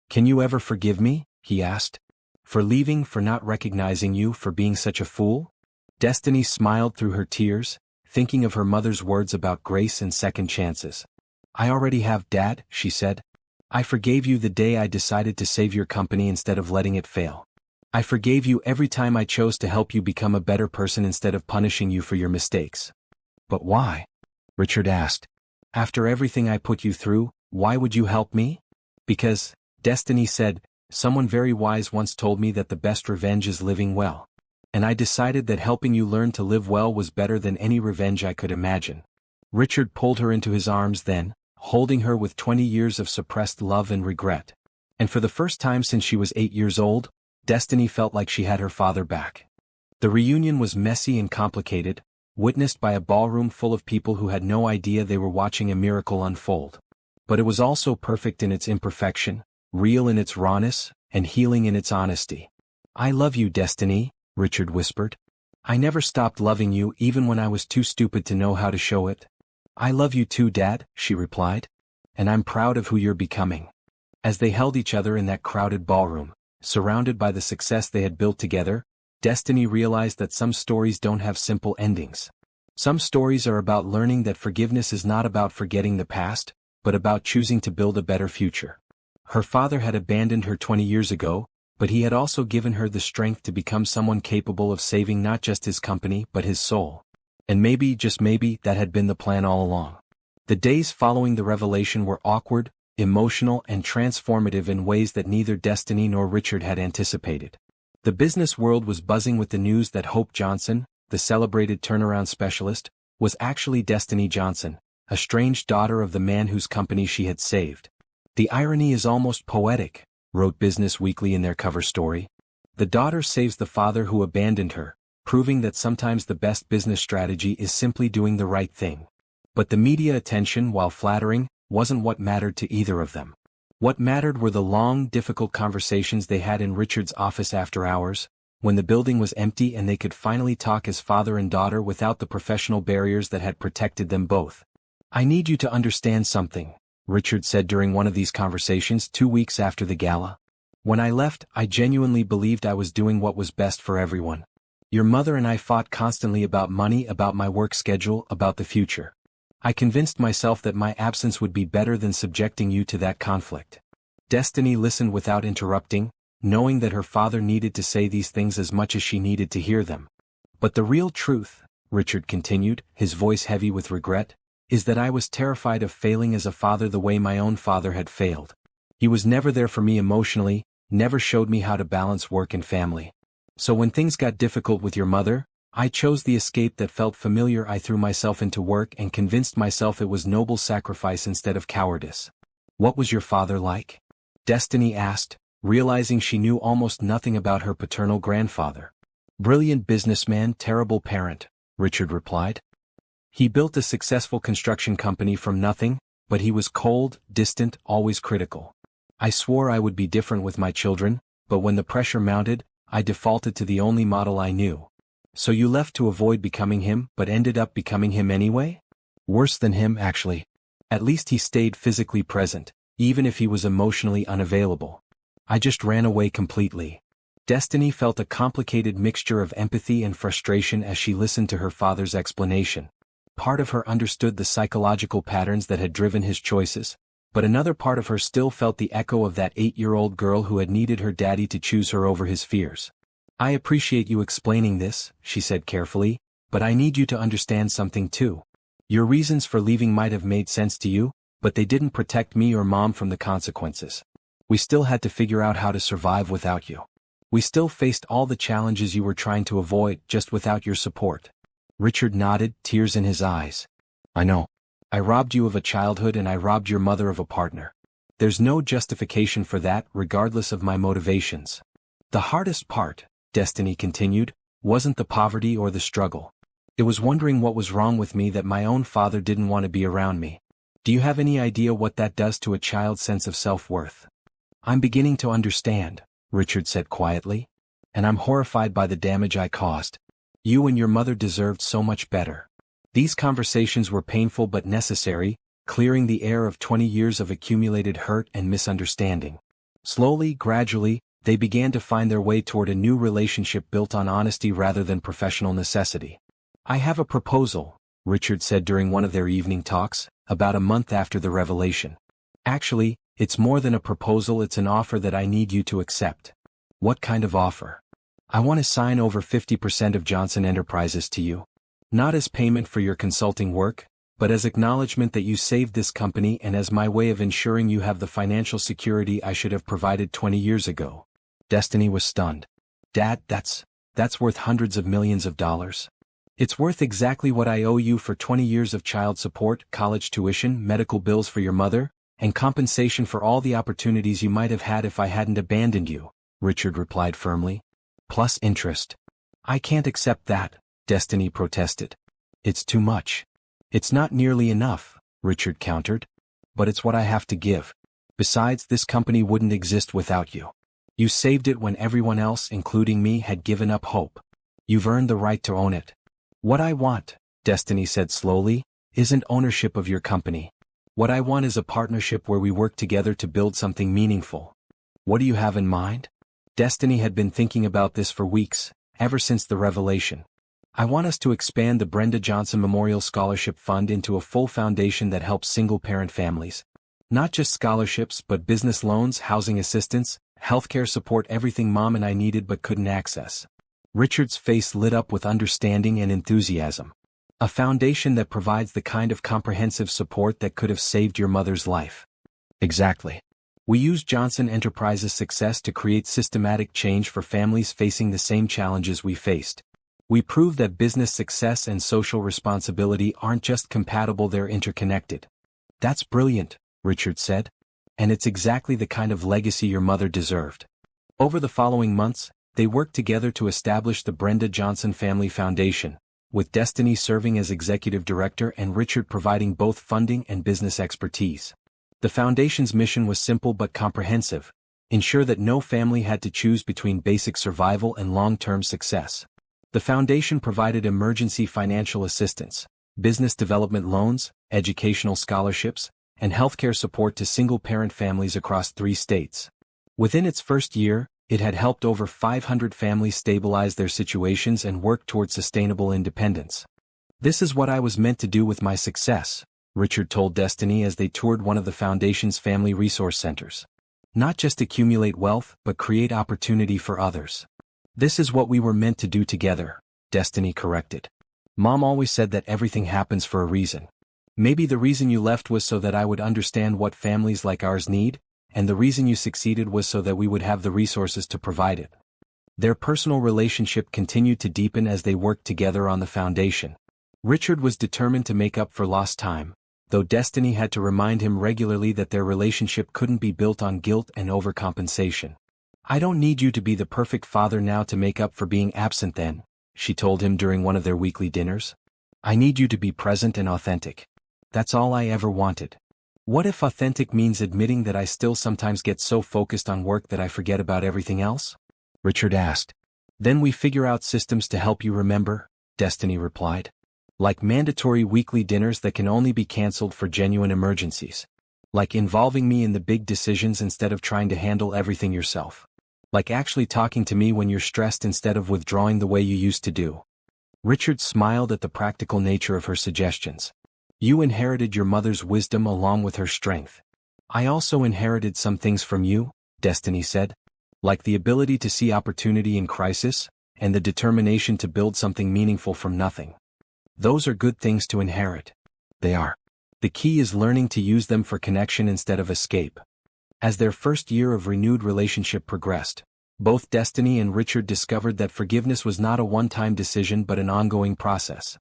"Can you ever forgive me?" he asked. "For leaving, for not recognizing you, for being such a fool?" Destiny smiled through her tears, thinking of her mother's words about grace and second chances. "I already have, Dad," she said. "I forgave you the day I decided to save your company instead of letting it fail. I forgave you every time I chose to help you become a better person instead of punishing you for your mistakes." "But why?" Richard asked. "After everything I put you through, why would you help me?" "Because," Destiny said, "someone very wise once told me that the best revenge is living well. And I decided that helping you learn to live well was better than any revenge I could imagine." Richard pulled her into his arms then, holding her with 20 years of suppressed love and regret. And for the first time since she was 8 years old, Destiny felt like she had her father back. The reunion was messy and complicated, witnessed by a ballroom full of people who had no idea they were watching a miracle unfold. But it was also perfect in its imperfection, real in its rawness, and healing in its honesty. "I love you, Destiny," Richard whispered. "I never stopped loving you even when I was too stupid to know how to show it." "I love you too, Dad," she replied. "And I'm proud of who you're becoming." As they held each other in that crowded ballroom, surrounded by the success they had built together, Destiny realized that some stories don't have simple endings. Some stories are about learning that forgiveness is not about forgetting the past, but about choosing to build a better future. Her father had abandoned her 20 years ago, but he had also given her the strength to become someone capable of saving not just his company but his soul. And maybe, just maybe, that had been the plan all along. The days following the revelation were awkward, emotional, and transformative in ways that neither Destiny nor Richard had anticipated. The business world was buzzing with the news that Hope Johnson, the celebrated turnaround specialist, was actually Destiny Johnson, a strange daughter of the man whose company she had saved. "The irony is almost poetic," wrote Business Weekly in their cover story. "The daughter saves the father who abandoned her, proving that sometimes the best business strategy is simply doing the right thing." But the media attention, while flattering, wasn't what mattered to either of them. What mattered were the long, difficult conversations they had in Richard's office after hours, when the building was empty and they could finally talk as father and daughter without the professional barriers that had protected them both. "I need you to understand something," Richard said during one of these conversations 2 weeks after the gala. "When I left, I genuinely believed I was doing what was best for everyone. Your mother and I fought constantly about money, about my work schedule, about the future. I convinced myself that my absence would be better than subjecting you to that conflict." Destiny listened without interrupting, knowing that her father needed to say these things as much as she needed to hear them. "But the real truth," Richard continued, his voice heavy with regret, "is that I was terrified of failing as a father the way my own father had failed. He was never there for me emotionally, never showed me how to balance work and family. So when things got difficult with your mother, I chose the escape that felt familiar. I threw myself into work and convinced myself it was noble sacrifice instead of cowardice." "What was your father like?" Destiny asked, realizing she knew almost nothing about her paternal grandfather. "Brilliant businessman, terrible parent," Richard replied. "He built a successful construction company from nothing, but he was cold, distant, always critical. I swore I would be different with my children, but when the pressure mounted, I defaulted to the only model I knew." "So you left to avoid becoming him, but ended up becoming him anyway?" "Worse than him, actually. At least he stayed physically present, even if he was emotionally unavailable. I just ran away completely." Destiny felt a complicated mixture of empathy and frustration as she listened to her father's explanation. Part of her understood the psychological patterns that had driven his choices, but another part of her still felt the echo of that 8-year-old girl who had needed her daddy to choose her over his fears. "I appreciate you explaining this," she said carefully, "but I need you to understand something too. Your reasons for leaving might have made sense to you, but they didn't protect me or Mom from the consequences. We still had to figure out how to survive without you. We still faced all the challenges you were trying to avoid, just without your support." Richard nodded, tears in his eyes. "I know. I robbed you of a childhood and I robbed your mother of a partner. There's no justification for that, regardless of my motivations. The hardest part," Destiny continued, "wasn't the poverty or the struggle. It was wondering what was wrong with me that my own father didn't want to be around me. Do you have any idea what that does to a child's sense of self-worth?" "I'm beginning to understand," Richard said quietly. "And I'm horrified by the damage I caused. You and your mother deserved so much better." These conversations were painful but necessary, clearing the air of 20 years of accumulated hurt and misunderstanding. Slowly, gradually, they began to find their way toward a new relationship built on honesty rather than professional necessity. "I have a proposal," Richard said during one of their evening talks, about a month after the revelation. "Actually, it's more than a proposal, it's an offer that I need you to accept." "What kind of offer?" "I want to sign over 50% of Johnson Enterprises to you. Not as payment for your consulting work, but as acknowledgement that you saved this company and as my way of ensuring you have the financial security I should have provided 20 years ago." Destiny was stunned. "Dad, that's worth hundreds of millions of dollars. It's worth exactly what I owe you for 20 years of child support, college tuition, medical bills for your mother, and compensation for all the opportunities you might have had if I hadn't abandoned you," Richard replied firmly. "Plus interest." "I can't accept that," Destiny protested. It's too much. It's not nearly enough, Richard countered. But it's what I have to give. Besides, this company wouldn't exist without you. You saved it when everyone else, including me, had given up hope. You've earned the right to own it. What I want, Destiny said slowly, isn't ownership of your company. What I want is a partnership where we work together to build something meaningful. What do you have in mind? Destiny had been thinking about this for weeks, ever since the revelation. I want us to expand the Brenda Johnson Memorial Scholarship Fund into a full foundation that helps single-parent families. Not just scholarships but business loans, housing assistance, healthcare support, everything Mom and I needed but couldn't access. Richard's face lit up with understanding and enthusiasm. A foundation that provides the kind of comprehensive support that could have saved your mother's life. Exactly. We use Johnson Enterprises' success to create systematic change for families facing the same challenges we faced. We prove that business success and social responsibility aren't just compatible, they're interconnected. That's brilliant, Richard said. And it's exactly the kind of legacy your mother deserved. Over the following months, they worked together to establish the Brenda Johnson Family Foundation, with Destiny serving as executive director and Richard providing both funding and business expertise. The foundation's mission was simple but comprehensive: ensure that no family had to choose between basic survival and long-term success. The foundation provided emergency financial assistance, business development loans, educational scholarships, and healthcare support to single-parent families across 3 states. Within its first year, it had helped over 500 families stabilize their situations and work toward sustainable independence. This is what I was meant to do with my success, Richard told Destiny as they toured one of the foundation's family resource centers. Not just accumulate wealth, but create opportunity for others. This is what we were meant to do together, Destiny corrected. Mom always said that everything happens for a reason. Maybe the reason you left was so that I would understand what families like ours need, and the reason you succeeded was so that we would have the resources to provide it. Their personal relationship continued to deepen as they worked together on the foundation. Richard was determined to make up for lost time, though Destiny had to remind him regularly that their relationship couldn't be built on guilt and overcompensation. I don't need you to be the perfect father now to make up for being absent then, she told him during one of their weekly dinners. I need you to be present and authentic. That's all I ever wanted. What if authentic means admitting that I still sometimes get so focused on work that I forget about everything else? Richard asked. Then we figure out systems to help you remember, Destiny replied. Like mandatory weekly dinners that can only be canceled for genuine emergencies. Like involving me in the big decisions instead of trying to handle everything yourself. Like actually talking to me when you're stressed instead of withdrawing the way you used to do. Richard smiled at the practical nature of her suggestions. You inherited your mother's wisdom along with her strength. I also inherited some things from you, Destiny said. Like the ability to see opportunity in crisis, and the determination to build something meaningful from nothing. Those are good things to inherit. They are. The key is learning to use them for connection instead of escape. As their first year of renewed relationship progressed, both Destiny and Richard discovered that forgiveness was not a one-time decision but an ongoing process.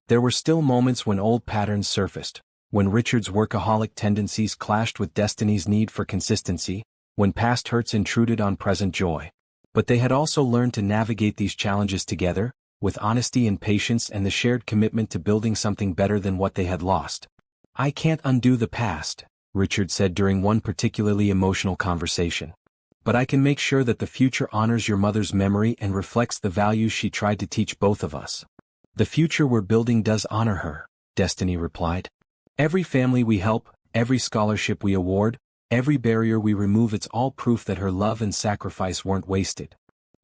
There were still moments when old patterns surfaced, when Richard's workaholic tendencies clashed with Destiny's need for consistency, when past hurts intruded on present joy. But they had also learned to navigate these challenges together, with honesty and patience and the shared commitment to building something better than what they had lost. I can't undo the past, Richard said during one particularly emotional conversation. But I can make sure that the future honors your mother's memory and reflects the values she tried to teach both of us. The future we're building does honor her, Destiny replied. Every family we help, every scholarship we award, every barrier we remove, it's all proof that her love and sacrifice weren't wasted.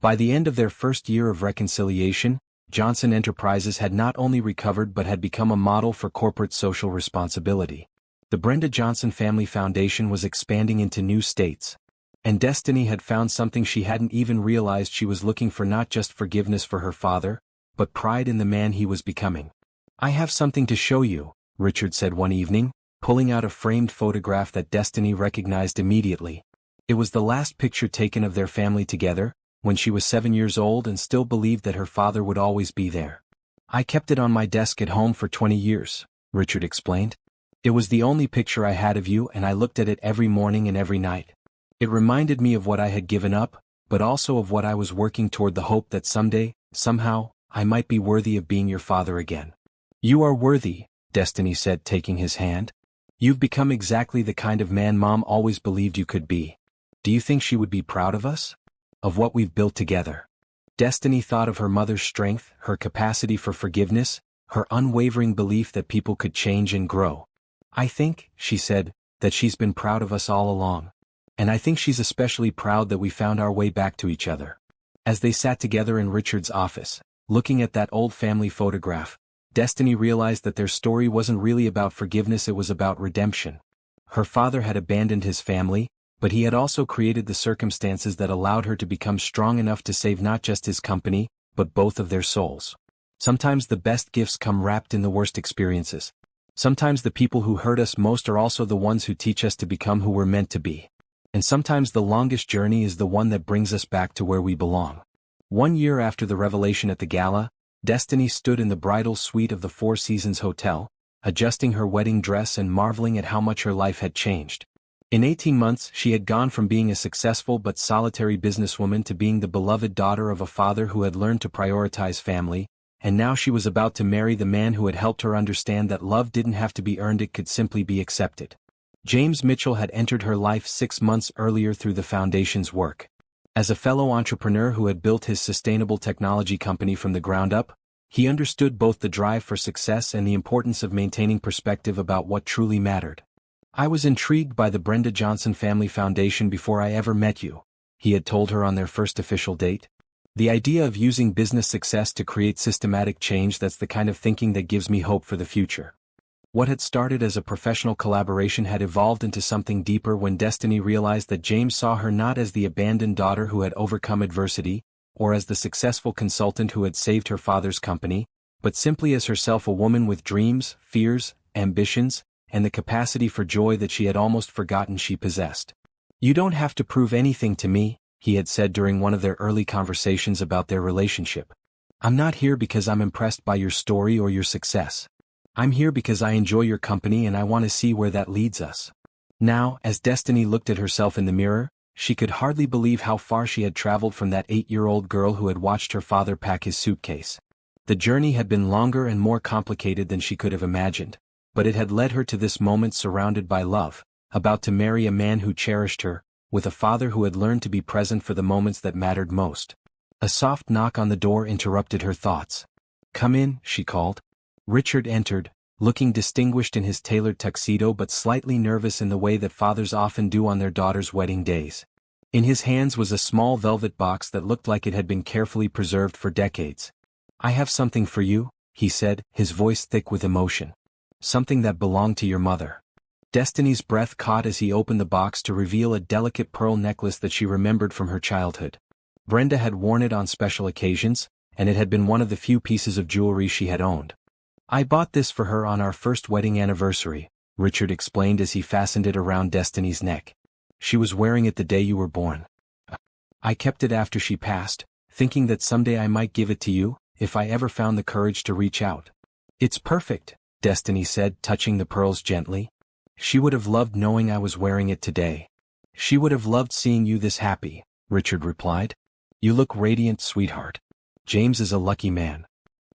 By the end of their first year of reconciliation, Johnson Enterprises had not only recovered but had become a model for corporate social responsibility. The Brenda Johnson Family Foundation was expanding into new states. And Destiny had found something she hadn't even realized she was looking for: not just forgiveness for her father, but pride in the man he was becoming. I have something to show you, Richard said one evening, pulling out a framed photograph that Destiny recognized immediately. It was the last picture taken of their family together, when she was 7 years old and still believed that her father would always be there. I kept it on my desk at home for 20 years, Richard explained. It was the only picture I had of you, and I looked at it every morning and every night. It reminded me of what I had given up, but also of what I was working toward: the hope that someday, somehow, I might be worthy of being your father again. You are worthy, Destiny said, taking his hand. You've become exactly the kind of man Mom always believed you could be. Do you think she would be proud of us? Of what we've built together? Destiny thought of her mother's strength, her capacity for forgiveness, her unwavering belief that people could change and grow. I think, she said, that she's been proud of us all along. And I think she's especially proud that we found our way back to each other. As they sat together in Richard's office, looking at that old family photograph, Destiny realized that their story wasn't really about forgiveness, it was about redemption. Her father had abandoned his family, but he had also created the circumstances that allowed her to become strong enough to save not just his company, but both of their souls. Sometimes the best gifts come wrapped in the worst experiences. Sometimes the people who hurt us most are also the ones who teach us to become who we're meant to be. And sometimes the longest journey is the one that brings us back to where we belong. 1 year after the revelation at the gala, Destiny stood in the bridal suite of the Four Seasons Hotel, adjusting her wedding dress and marveling at how much her life had changed. In 18 months, she had gone from being a successful but solitary businesswoman to being the beloved daughter of a father who had learned to prioritize family, and now she was about to marry the man who had helped her understand that love didn't have to be earned, it could simply be accepted. James Mitchell had entered her life 6 months earlier through the foundation's work. As a fellow entrepreneur who had built his sustainable technology company from the ground up, he understood both the drive for success and the importance of maintaining perspective about what truly mattered. I was intrigued by the Brenda Johnson Family Foundation before I ever met you, he had told her on their first official date. The idea of using business success to create systematic change, that's the kind of thinking that gives me hope for the future. What had started as a professional collaboration had evolved into something deeper when Destiny realized that James saw her not as the abandoned daughter who had overcome adversity, or as the successful consultant who had saved her father's company, but simply as herself, a woman with dreams, fears, ambitions, and the capacity for joy that she had almost forgotten she possessed. You don't have to prove anything to me, he had said during one of their early conversations about their relationship. I'm not here because I'm impressed by your story or your success. I'm here because I enjoy your company and I want to see where that leads us. Now, as Destiny looked at herself in the mirror, she could hardly believe how far she had traveled from that 8-year-old girl who had watched her father pack his suitcase. The journey had been longer and more complicated than she could have imagined, but it had led her to this moment surrounded by love, about to marry a man who cherished her, with a father who had learned to be present for the moments that mattered most. A soft knock on the door interrupted her thoughts. Come in, she called. Richard entered, looking distinguished in his tailored tuxedo but slightly nervous in the way that fathers often do on their daughters' wedding days. In his hands was a small velvet box that looked like it had been carefully preserved for decades. I have something for you, he said, his voice thick with emotion. Something that belonged to your mother. Destiny's breath caught as he opened the box to reveal a delicate pearl necklace that she remembered from her childhood. Brenda had worn it on special occasions, and it had been one of the few pieces of jewelry she had owned. I bought this for her on our first wedding anniversary, Richard explained as he fastened it around Destiny's neck. She was wearing it the day you were born. I kept it after she passed, thinking that someday I might give it to you, if I ever found the courage to reach out. It's perfect, Destiny said, touching the pearls gently. She would have loved knowing I was wearing it today. She would have loved seeing you this happy, Richard replied. You look radiant, sweetheart. James is a lucky man.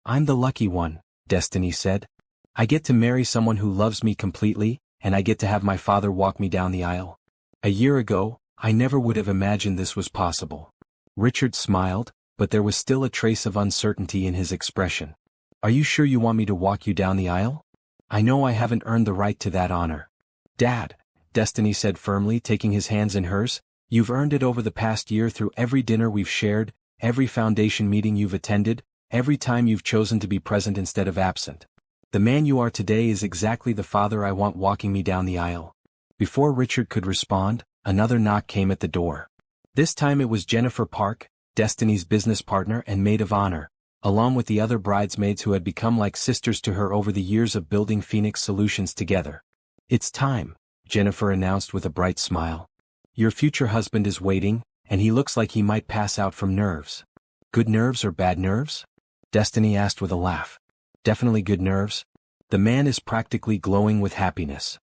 I'm the lucky one, Destiny said. I get to marry someone who loves me completely, and I get to have my father walk me down the aisle. A year ago, I never would have imagined this was possible. Richard smiled, but there was still a trace of uncertainty in his expression. Are you sure you want me to walk you down the aisle? I know I haven't earned the right to that honor. Dad, Destiny said firmly, taking his hands in hers, you've earned it over the past year through every dinner we've shared, every foundation meeting you've attended, every time you've chosen to be present instead of absent. The man you are today is exactly the father I want walking me down the aisle. Before Richard could respond, another knock came at the door. This time it was Jennifer Park, Destiny's business partner and maid of honor, along with the other bridesmaids who had become like sisters to her over the years of building Phoenix Solutions together. It's time, Jennifer announced with a bright smile. Your future husband is waiting, and he looks like he might pass out from nerves. Good nerves or bad nerves? Destiny asked with a laugh. Definitely good nerves. The man is practically glowing with happiness.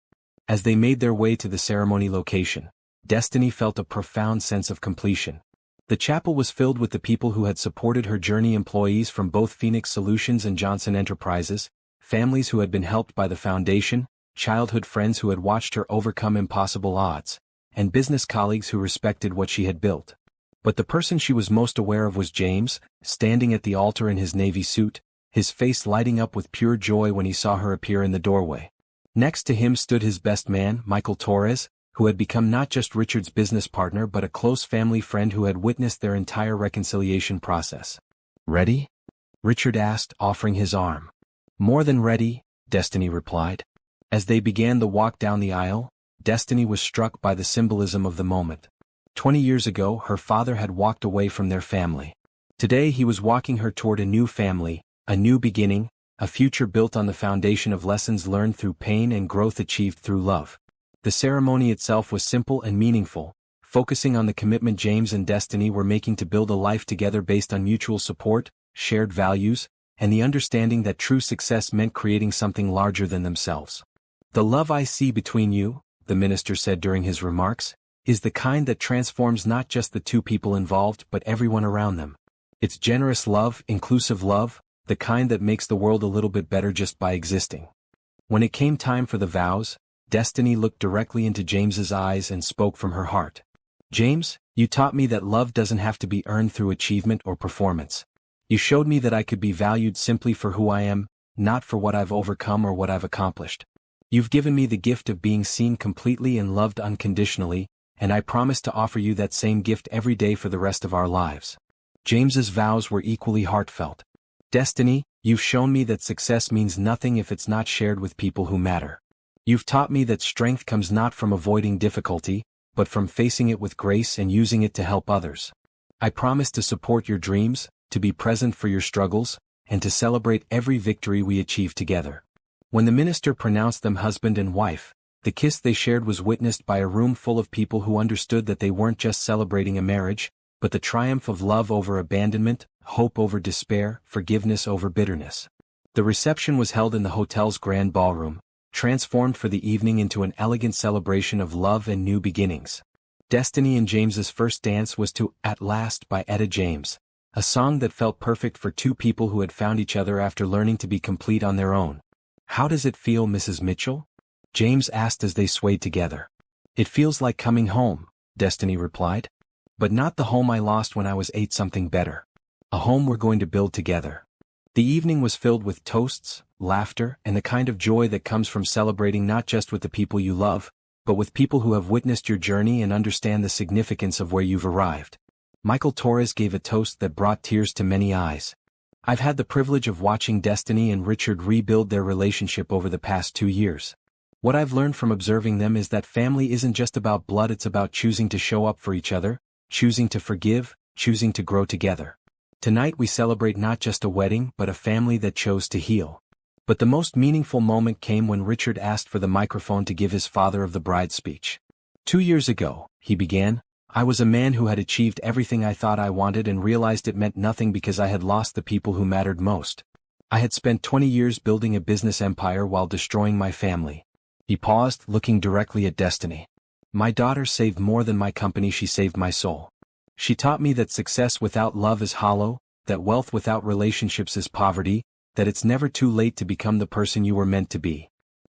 As they made their way to the ceremony location, Destiny felt a profound sense of completion. The chapel was filled with the people who had supported her journey, employees from both Phoenix Solutions and Johnson Enterprises, families who had been helped by the foundation, childhood friends who had watched her overcome impossible odds, and business colleagues who respected what she had built. But the person she was most aware of was James, standing at the altar in his navy suit, his face lighting up with pure joy when he saw her appear in the doorway. Next to him stood his best man, Michael Torres, who had become not just Richard's business partner but a close family friend who had witnessed their entire reconciliation process. "Ready?" Richard asked, offering his arm. "More than ready," Destiny replied. As they began the walk down the aisle, Destiny was struck by the symbolism of the moment. 20 years ago, her father had walked away from their family. Today he was walking her toward a new family, a new beginning, a future built on the foundation of lessons learned through pain and growth achieved through love. The ceremony itself was simple and meaningful, focusing on the commitment James and Destiny were making to build a life together based on mutual support, shared values, and the understanding that true success meant creating something larger than themselves. "The love I see between you," the minister said during his remarks, "is the kind that transforms not just the two people involved but everyone around them. It's generous love, inclusive love, the kind that makes the world a little bit better just by existing." When it came time for the vows, Destiny looked directly into James's eyes and spoke from her heart. "James, you taught me that love doesn't have to be earned through achievement or performance. You showed me that I could be valued simply for who I am, not for what I've overcome or what I've accomplished. You've given me the gift of being seen completely and loved unconditionally, and I promise to offer you that same gift every day for the rest of our lives." James's vows were equally heartfelt. "Destiny, you've shown me that success means nothing if it's not shared with people who matter. You've taught me that strength comes not from avoiding difficulty, but from facing it with grace and using it to help others. I promise to support your dreams, to be present for your struggles, and to celebrate every victory we achieve together." When the minister pronounced them husband and wife, the kiss they shared was witnessed by a room full of people who understood that they weren't just celebrating a marriage, but the triumph of love over abandonment, hope over despair, forgiveness over bitterness. The reception was held in the hotel's grand ballroom, transformed for the evening into an elegant celebration of love and new beginnings. Destiny and James's first dance was to "At Last" by Etta James, a song that felt perfect for two people who had found each other after learning to be complete on their own. "How does it feel, Mrs. Mitchell?" James asked as they swayed together. "It feels like coming home," Destiny replied. "But not the home I lost when I was 8, something better. A home we're going to build together." The evening was filled with toasts, laughter, and the kind of joy that comes from celebrating not just with the people you love, but with people who have witnessed your journey and understand the significance of where you've arrived. Michael Torres gave a toast that brought tears to many eyes. "I've had the privilege of watching Destiny and Richard rebuild their relationship over the past 2 years. What I've learned from observing them is that family isn't just about blood, it's about choosing to show up for each other, choosing to forgive, choosing to grow together. Tonight we celebrate not just a wedding but a family that chose to heal." But the most meaningful moment came when Richard asked for the microphone to give his father of the bride speech. "2 years ago," he began, "I was a man who had achieved everything I thought I wanted and realized it meant nothing because I had lost the people who mattered most. I had spent 20 years building a business empire while destroying my family." He paused, looking directly at Destiny. "My daughter saved more than my company, she saved my soul. She taught me that success without love is hollow, that wealth without relationships is poverty, that it's never too late to become the person you were meant to be."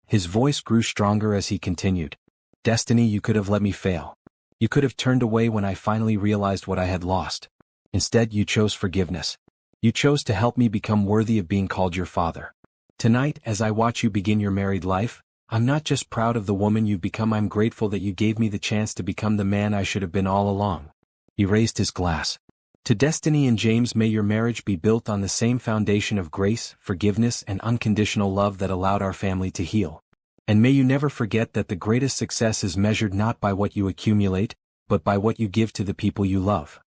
His voice grew stronger as he continued. "Destiny, you could have let me fail. You could have turned away when I finally realized what I had lost. Instead, you chose forgiveness. You chose to help me become worthy of being called your father. Tonight, as I watch you begin your married life, I'm not just proud of the woman you've become, I'm grateful that you gave me the chance to become the man I should have been all along." He raised his glass. "To Destiny and James, may your marriage be built on the same foundation of grace, forgiveness, and unconditional love that allowed our family to heal. And may you never forget that the greatest success is measured not by what you accumulate, but by what you give to the people you love."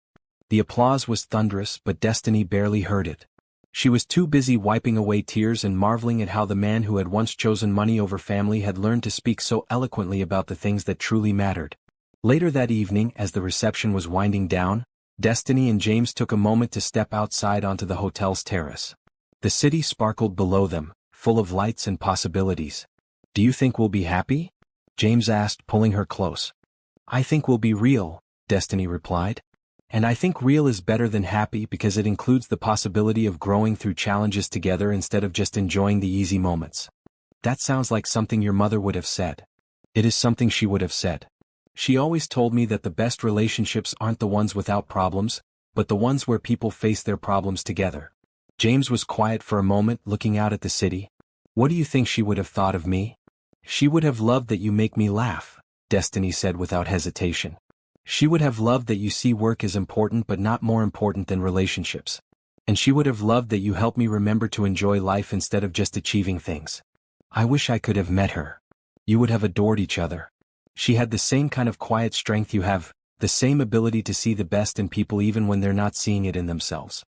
The applause was thunderous, but Destiny barely heard it. She was too busy wiping away tears and marveling at how the man who had once chosen money over family had learned to speak so eloquently about the things that truly mattered. Later that evening, as the reception was winding down, Destiny and James took a moment to step outside onto the hotel's terrace. The city sparkled below them, full of lights and possibilities. "Do you think we'll be happy?" James asked, pulling her close. "I think we'll be real," Destiny replied. And I think real is better than happy because it includes the possibility of growing through challenges together instead of just enjoying the easy moments. That sounds like something your mother would have said. It is something she would have said. She always told me that the best relationships aren't the ones without problems, but the ones where people face their problems together. James was quiet for a moment, looking out at the city. What do you think she would have thought of me? She would have loved that you make me laugh, Destiny said without hesitation. She would have loved that you see work as important but not more important than relationships. And she would have loved that you help me remember to enjoy life instead of just achieving things. I wish I could have met her. You would have adored each other. She had the same kind of quiet strength you have, the same ability to see the best in people even when they're not seeing it in themselves.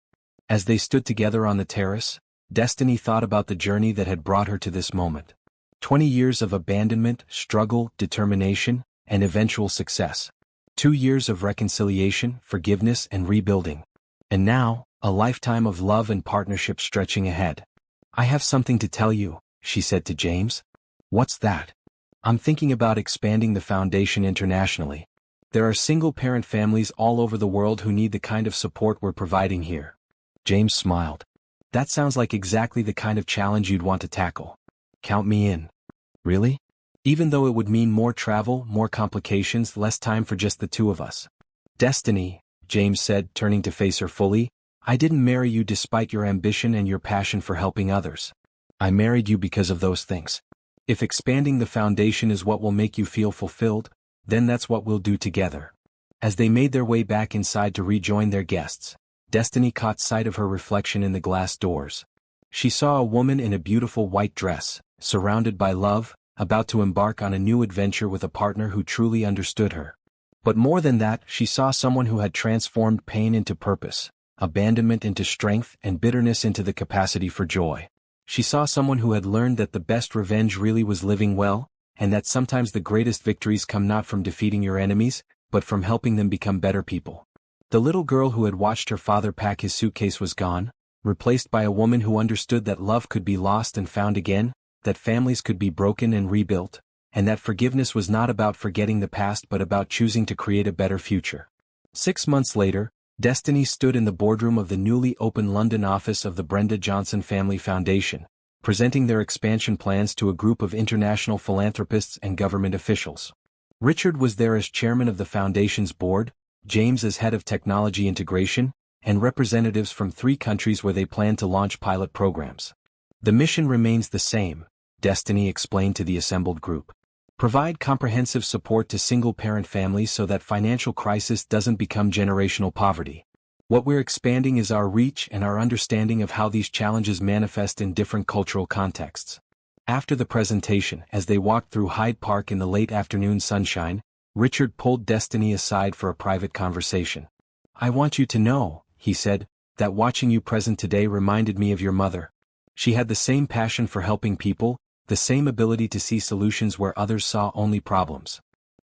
As they stood together on the terrace, Destiny thought about the journey that had brought her to this moment. 20 years of abandonment, struggle, determination, and eventual success. 2 years of reconciliation, forgiveness, and rebuilding. And now, a lifetime of love and partnership stretching ahead. I have something to tell you, she said to James. What's that? I'm thinking about expanding the foundation internationally. There are single-parent families all over the world who need the kind of support we're providing here. James smiled. That sounds like exactly the kind of challenge you'd want to tackle. Count me in. Really? Even though it would mean more travel, more complications, less time for just the two of us. Destiny, James said, turning to face her fully, I didn't marry you despite your ambition and your passion for helping others. I married you because of those things. If expanding the foundation is what will make you feel fulfilled, then that's what we'll do together. As they made their way back inside to rejoin their guests, Destiny caught sight of her reflection in the glass doors. She saw a woman in a beautiful white dress, surrounded by love, about to embark on a new adventure with a partner who truly understood her. But more than that, she saw someone who had transformed pain into purpose, abandonment into strength, and bitterness into the capacity for joy. She saw someone who had learned that the best revenge really was living well, and that sometimes the greatest victories come not from defeating your enemies, but from helping them become better people. The little girl who had watched her father pack his suitcase was gone, replaced by a woman who understood that love could be lost and found again, that families could be broken and rebuilt, and that forgiveness was not about forgetting the past but about choosing to create a better future. 6 months later, Destiny stood in the boardroom of the newly opened London office of the Brenda Johnson Family Foundation, presenting their expansion plans to a group of international philanthropists and government officials. Richard was there as chairman of the foundation's board, James as head of technology integration, and representatives from 3 countries where they plan to launch pilot programs. The mission remains the same, Destiny explained to the assembled group. Provide comprehensive support to single-parent families so that financial crisis doesn't become generational poverty. What we're expanding is our reach and our understanding of how these challenges manifest in different cultural contexts. After the presentation, as they walked through Hyde Park in the late afternoon sunshine, Richard pulled Destiny aside for a private conversation. I want you to know, he said, that watching you present today reminded me of your mother. She had the same passion for helping people, the same ability to see solutions where others saw only problems.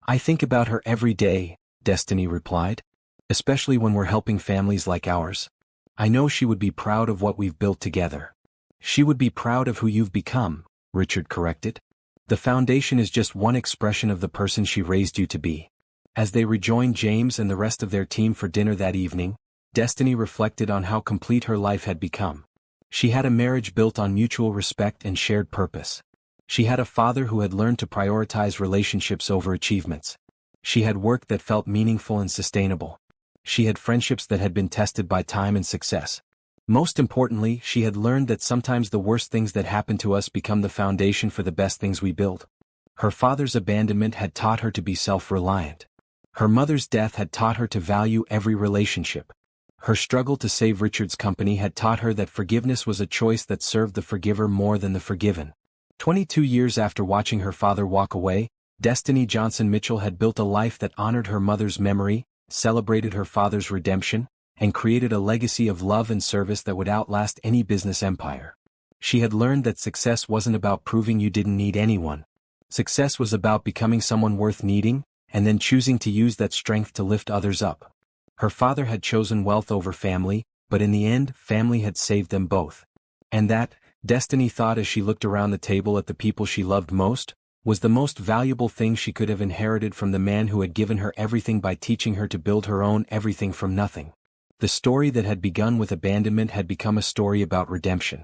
I think about her every day, Destiny replied. Especially when we're helping families like ours. I know she would be proud of what we've built together. She would be proud of who you've become, Richard corrected. The foundation is just one expression of the person she raised you to be. As they rejoined James and the rest of their team for dinner that evening, Destiny reflected on how complete her life had become. She had a marriage built on mutual respect and shared purpose. She had a father who had learned to prioritize relationships over achievements. She had work that felt meaningful and sustainable. She had friendships that had been tested by time and success. Most importantly, she had learned that sometimes the worst things that happen to us become the foundation for the best things we build. Her father's abandonment had taught her to be self-reliant. Her mother's death had taught her to value every relationship. Her struggle to save Richard's company had taught her that forgiveness was a choice that served the forgiver more than the forgiven. 22 years after watching her father walk away, Destiny Johnson Mitchell had built a life that honored her mother's memory, celebrated her father's redemption, and created a legacy of love and service that would outlast any business empire. She had learned that success wasn't about proving you didn't need anyone. Success was about becoming someone worth needing, and then choosing to use that strength to lift others up. Her father had chosen wealth over family, but in the end, family had saved them both. And that, Destiny thought as she looked around the table at the people she loved most, was the most valuable thing she could have inherited from the man who had given her everything by teaching her to build her own everything from nothing. The story that had begun with abandonment had become a story about redemption.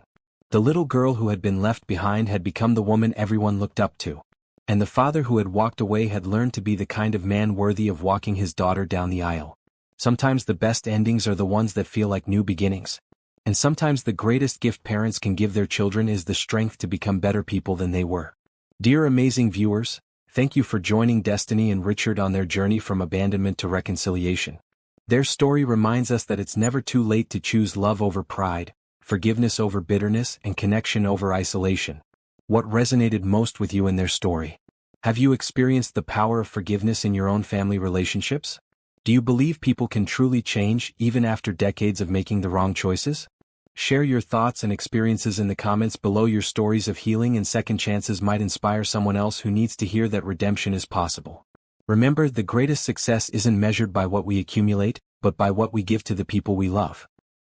The little girl who had been left behind had become the woman everyone looked up to. And the father who had walked away had learned to be the kind of man worthy of walking his daughter down the aisle. Sometimes the best endings are the ones that feel like new beginnings. And sometimes the greatest gift parents can give their children is the strength to become better people than they were. Dear amazing viewers, thank you for joining Destiny and Richard on their journey from abandonment to reconciliation. Their story reminds us that it's never too late to choose love over pride, forgiveness over bitterness, and connection over isolation. What resonated most with you in their story? Have you experienced the power of forgiveness in your own family relationships? Do you believe people can truly change even after decades of making the wrong choices? Share your thoughts and experiences in the comments below. Your stories of healing and second chances might inspire someone else who needs to hear that redemption is possible. Remember, the greatest success isn't measured by what we accumulate, but by what we give to the people we love.